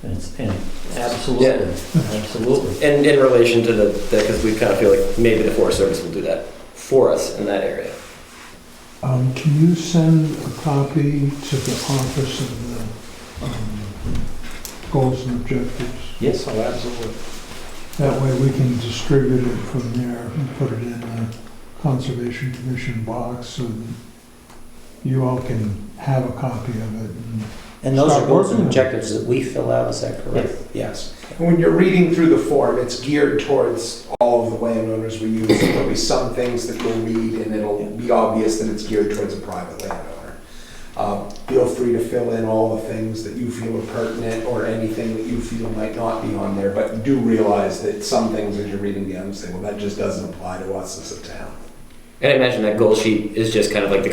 And absolutely, absolutely. And in relation to because we kind of feel like maybe the Forest Service will do that for us in that area. Can you send a copy to the office of the goals and objectives? Yes, oh, absolutely. That way we can distribute it from there and put it in the Conservation Commission box so that you all can have a copy of it. And those are Start goals working and on it. objectives that we fill out, is that correct? Yes. When you're reading through the form, it's geared towards all of the landowners we use. There'll be some things that you'll read and it'll be obvious that it's geared towards a private landowner. Feel free to fill in all the things that you feel are pertinent or anything that you feel might not be on there, but do realize that some things as you're reading down, say, well, that just doesn't apply to us as a town. And I imagine that goal sheet is just kind of like the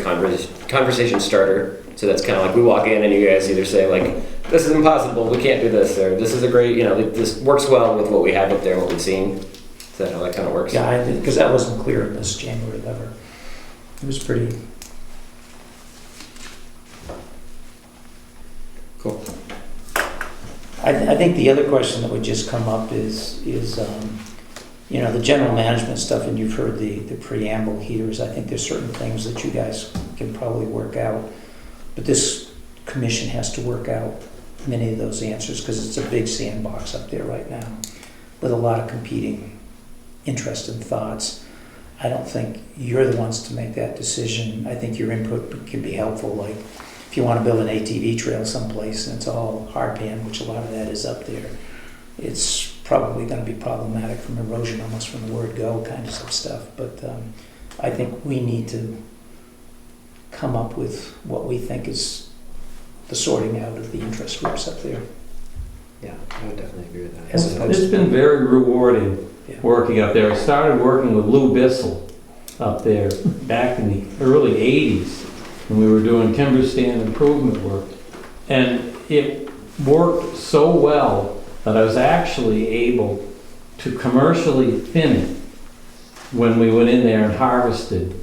conversation starter. So that's kind of like we walk in and you guys either say like, this is impossible, we can't do this, or this is a great, this works well with what we have up there, what we've seen. Is that how that kind of works? Yeah, because that wasn't clear in this January letter. It was pretty. Cool. I think the other question that would just come up is the general management stuff, and you've heard the preamble here, is I think there's certain things that you guys can probably work out. But this commission has to work out many of those answers because it's a big sandbox up there right now with a lot of competing interests and thoughts. I don't think you're the ones to make that decision. I think your input can be helpful. Like if you want to build an ATV trail someplace and it's all hardpan, which a lot of that is up there, it's probably going to be problematic from erosion, almost from the word go kind of stuff. But I think we need to come up with what we think is the sorting out of the interest groups up there. Yeah, I would definitely agree with that. As opposed It's been very rewarding Yeah. working up there. I started working with Lou Bissell up there back in the early 80s when we were doing timber stand improvement work. And it worked so well that I was actually able to commercially thin it when we went in there and harvested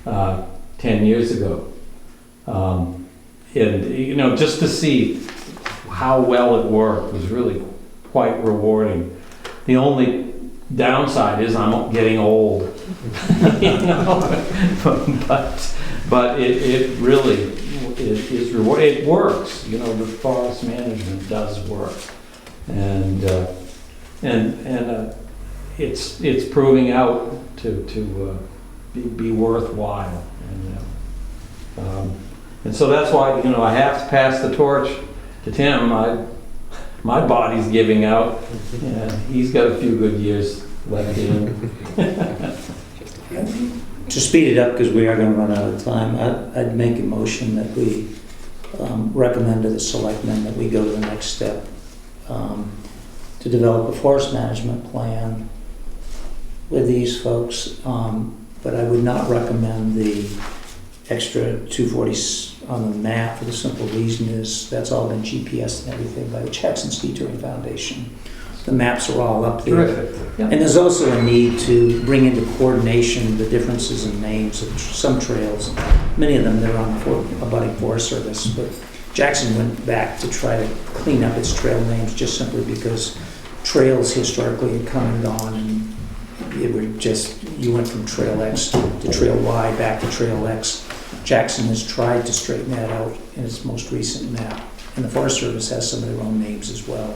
10 years ago. And, you know, just to see how well it worked was really quite rewarding. The only downside is I'm getting old, you know, but it really is rewarding. It works, you know, the forest management does work. And it's proving out to be worthwhile. And so that's why, you know, I have to pass the torch to Tim. My body's giving out. Yeah, he's got a few good years left in him. To speed it up, because we are going to run out of time, I'd make a motion that we recommend to the selectmen that we go to the next step to develop a forest management plan with these folks, but I would not recommend the extra 240 on the map for the simple reason is that's all been GPS and everything by the Jackson Ski Touring Foundation. The maps are all up there. Terrific. Yeah. And there's also a need to bring into coordination the differences in names of some trails. Many of them, they're on abutting Forest Service, but Jackson went back to try to clean up its trail names just simply because trails historically had come and gone, and it would just, you went from Trail X to Trail Y back to Trail X. Jackson has tried to straighten that out in its most recent map, and the Forest Service has some of their own names as well.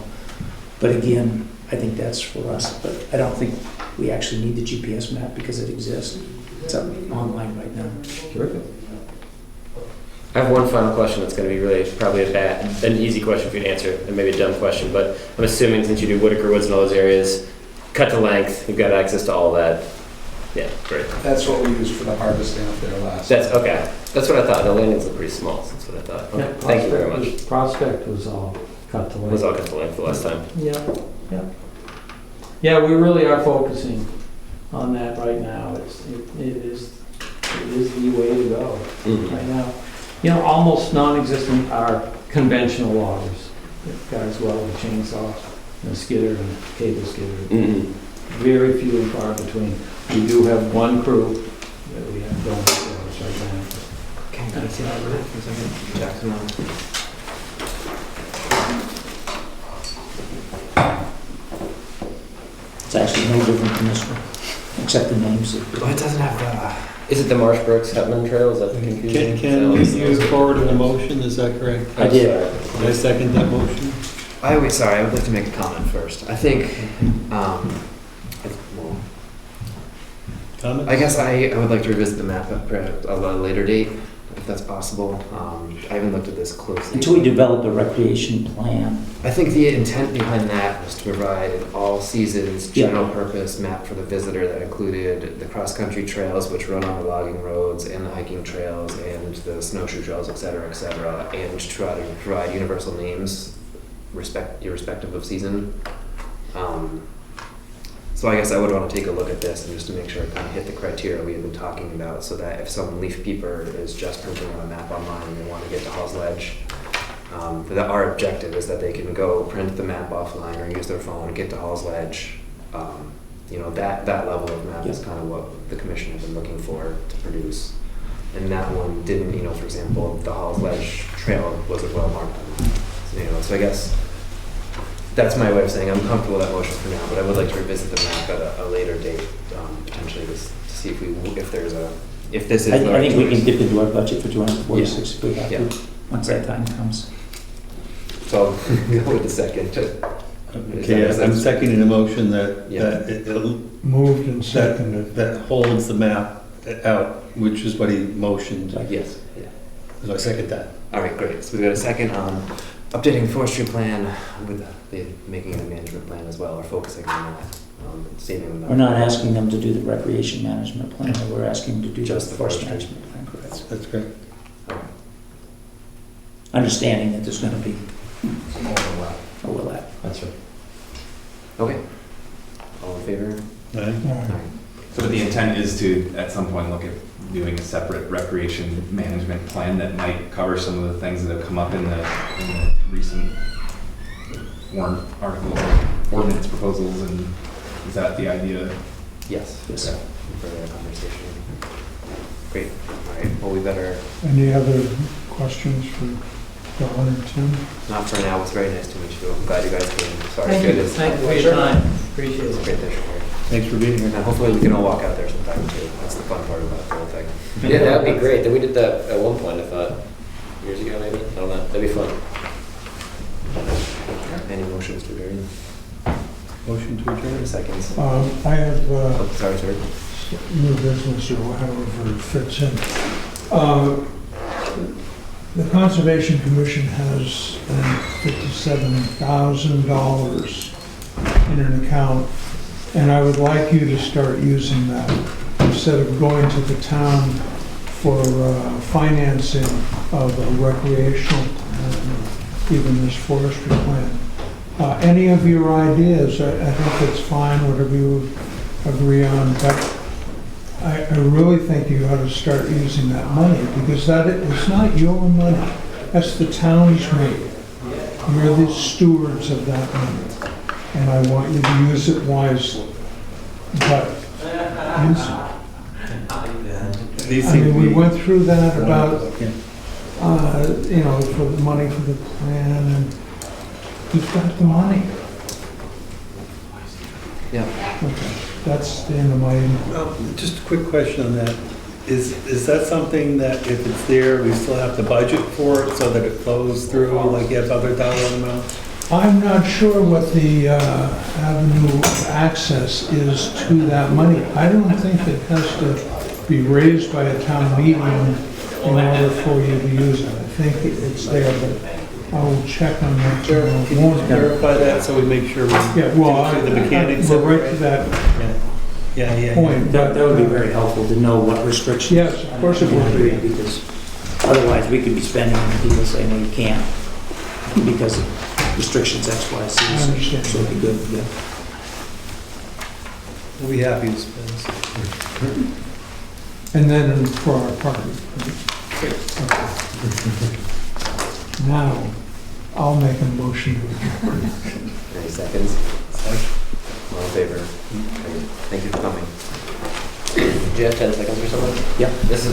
But again, I think that's for us, but I don't think we actually need the GPS map because it exists. It's up online right now. Terrific. I have one final question that's going to be really probably an easy question for you to answer, and maybe a dumb question, but I'm assuming since you do Whitaker Woods and all those areas, cut to length, you've got access to all that. Yeah, great. That's what we used for the harvesting up there last. That's okay. That's what I thought. The landings look pretty small. That's what I thought. Okay. Yeah, Thank you very much. Prospect was all cut to length. Was all cut to length the last time. Yeah, we really are focusing on that right now. It is the way to go right now. You know, almost non-existent are conventional loggers. Guys well with a chainsaw, and a skidder and a cable skidder. Very few and far between. We do have one crew that we have going for us right now. Can I see that for a second? Jackson on. It's actually no different from this one, except the names. Oh, it doesn't have Is it the Marsh Brooks Hetman Trail? Is that the confusion? Can you forward an motion, is that correct? I did. I second that motion. I would like to make a comment first. I think, Comments? I guess I would like to revisit the map at a later date, if that's possible. I haven't looked at this closely. Until we develop a recreation plan. I think the intent behind that was to provide an all-seasons, general-purpose map for the visitor that included the cross-country trails, which run on the logging roads, and the hiking trails, and the snowshoe trails, et cetera, and try to provide universal names, irrespective of season. So I guess I would want to take a look at this and just to make sure it kind of hit the criteria we have been talking about, so that if some leaf peeper is just printing on a map online and they want to get to Hall's Ledge, that our objective is that they can go print the map offline or use their phone, get to Hall's Ledge. You know, that level of map is kind of what the commission has been looking for to produce. And that one didn't, you know, for example, the Hall's Ledge trail wasn't well marked on that. So, you know, so I guess that's my way of saying I'm comfortable with that motion for now, but I would like to revisit the map at a later date, potentially to see if this is. I think we can dip into our budget for 246 if we have to, once that time comes. So I'll go with the second. Okay, I'm seconding the motion that it Moved and seconded. that holds the map out, which is what he motioned. Yes. Yeah. So I second that. All right, great. So we've got a second on updating the forestry plan with making it a management plan as well, or focusing on that, saving them. We're not asking them to do the recreation management plan, we're asking them to do Just the the forest forestry. management plan, correct? That's great. Understanding that there's going to be Some overlap. overlap. That's right. Okay. All in favor? All right. All right. So but the intent is to, at some point, look at doing a separate recreation management plan that might cover some of the things that have come up in the recent warrant article ordinance proposals, and is that the idea? Yes. Yes. further conversation. Great, all right, well, we better, Any other questions for Don or Tim? not for now, it's very nice to meet you. I'm glad you guys came. Sorry, Thank good. you, It's- thank you for your time, appreciate It's it. great that you're here. Thanks for being here. And hopefully we can all walk out there sometime too. That's the fun part about the whole thing. Yeah, that would be great. Then we did that at one point, I thought, years ago maybe. I don't know. That'd be fun. Any motions to adjourn? Motion to adjourn. Seconds. I have Oh, sorry, sir. new business or however it fits in. The Conservation Commission has $57,000 in an account, and I would like you to start using that instead of going to the town for financing of a recreational plan, or even this forestry plan. Any of your ideas, I think it's fine, whatever you agree on, but I really think you ought to start using that money, because it's not your money, that's the town's money. You're the stewards of that money, and I want you to use it wisely. But use it. These I seem to mean, we be- went through that about, Yeah. for the money for the plan, and you've got the money. Yeah. Okay, that's the end of my input. Just a quick question on that. Is that something that if it's there, we still have to budget for it so that it flows through like you have other dollar amounts? I'm not sure what the avenue of access is to that money. I don't think it has to be raised by a town meeting in order for you to use it. I think it's there, but I will check on that tomorrow Can you morning. verify that so we make sure we Yeah, well, do the mechanics we're of right it? to that Yeah. point. That would be very helpful to know what restrictions. Yes, of course it would be. Because otherwise we could be spending and people say, no, you can't, because of restrictions X, Y, Z. I understand. So it'd be good, yeah. We'll be happy to spend. And then for our party. Okay. Now, I'll make a motion to adjourn. 30 seconds. All in favor? Thank you for coming. Do you have 10 seconds or something? Yep. This is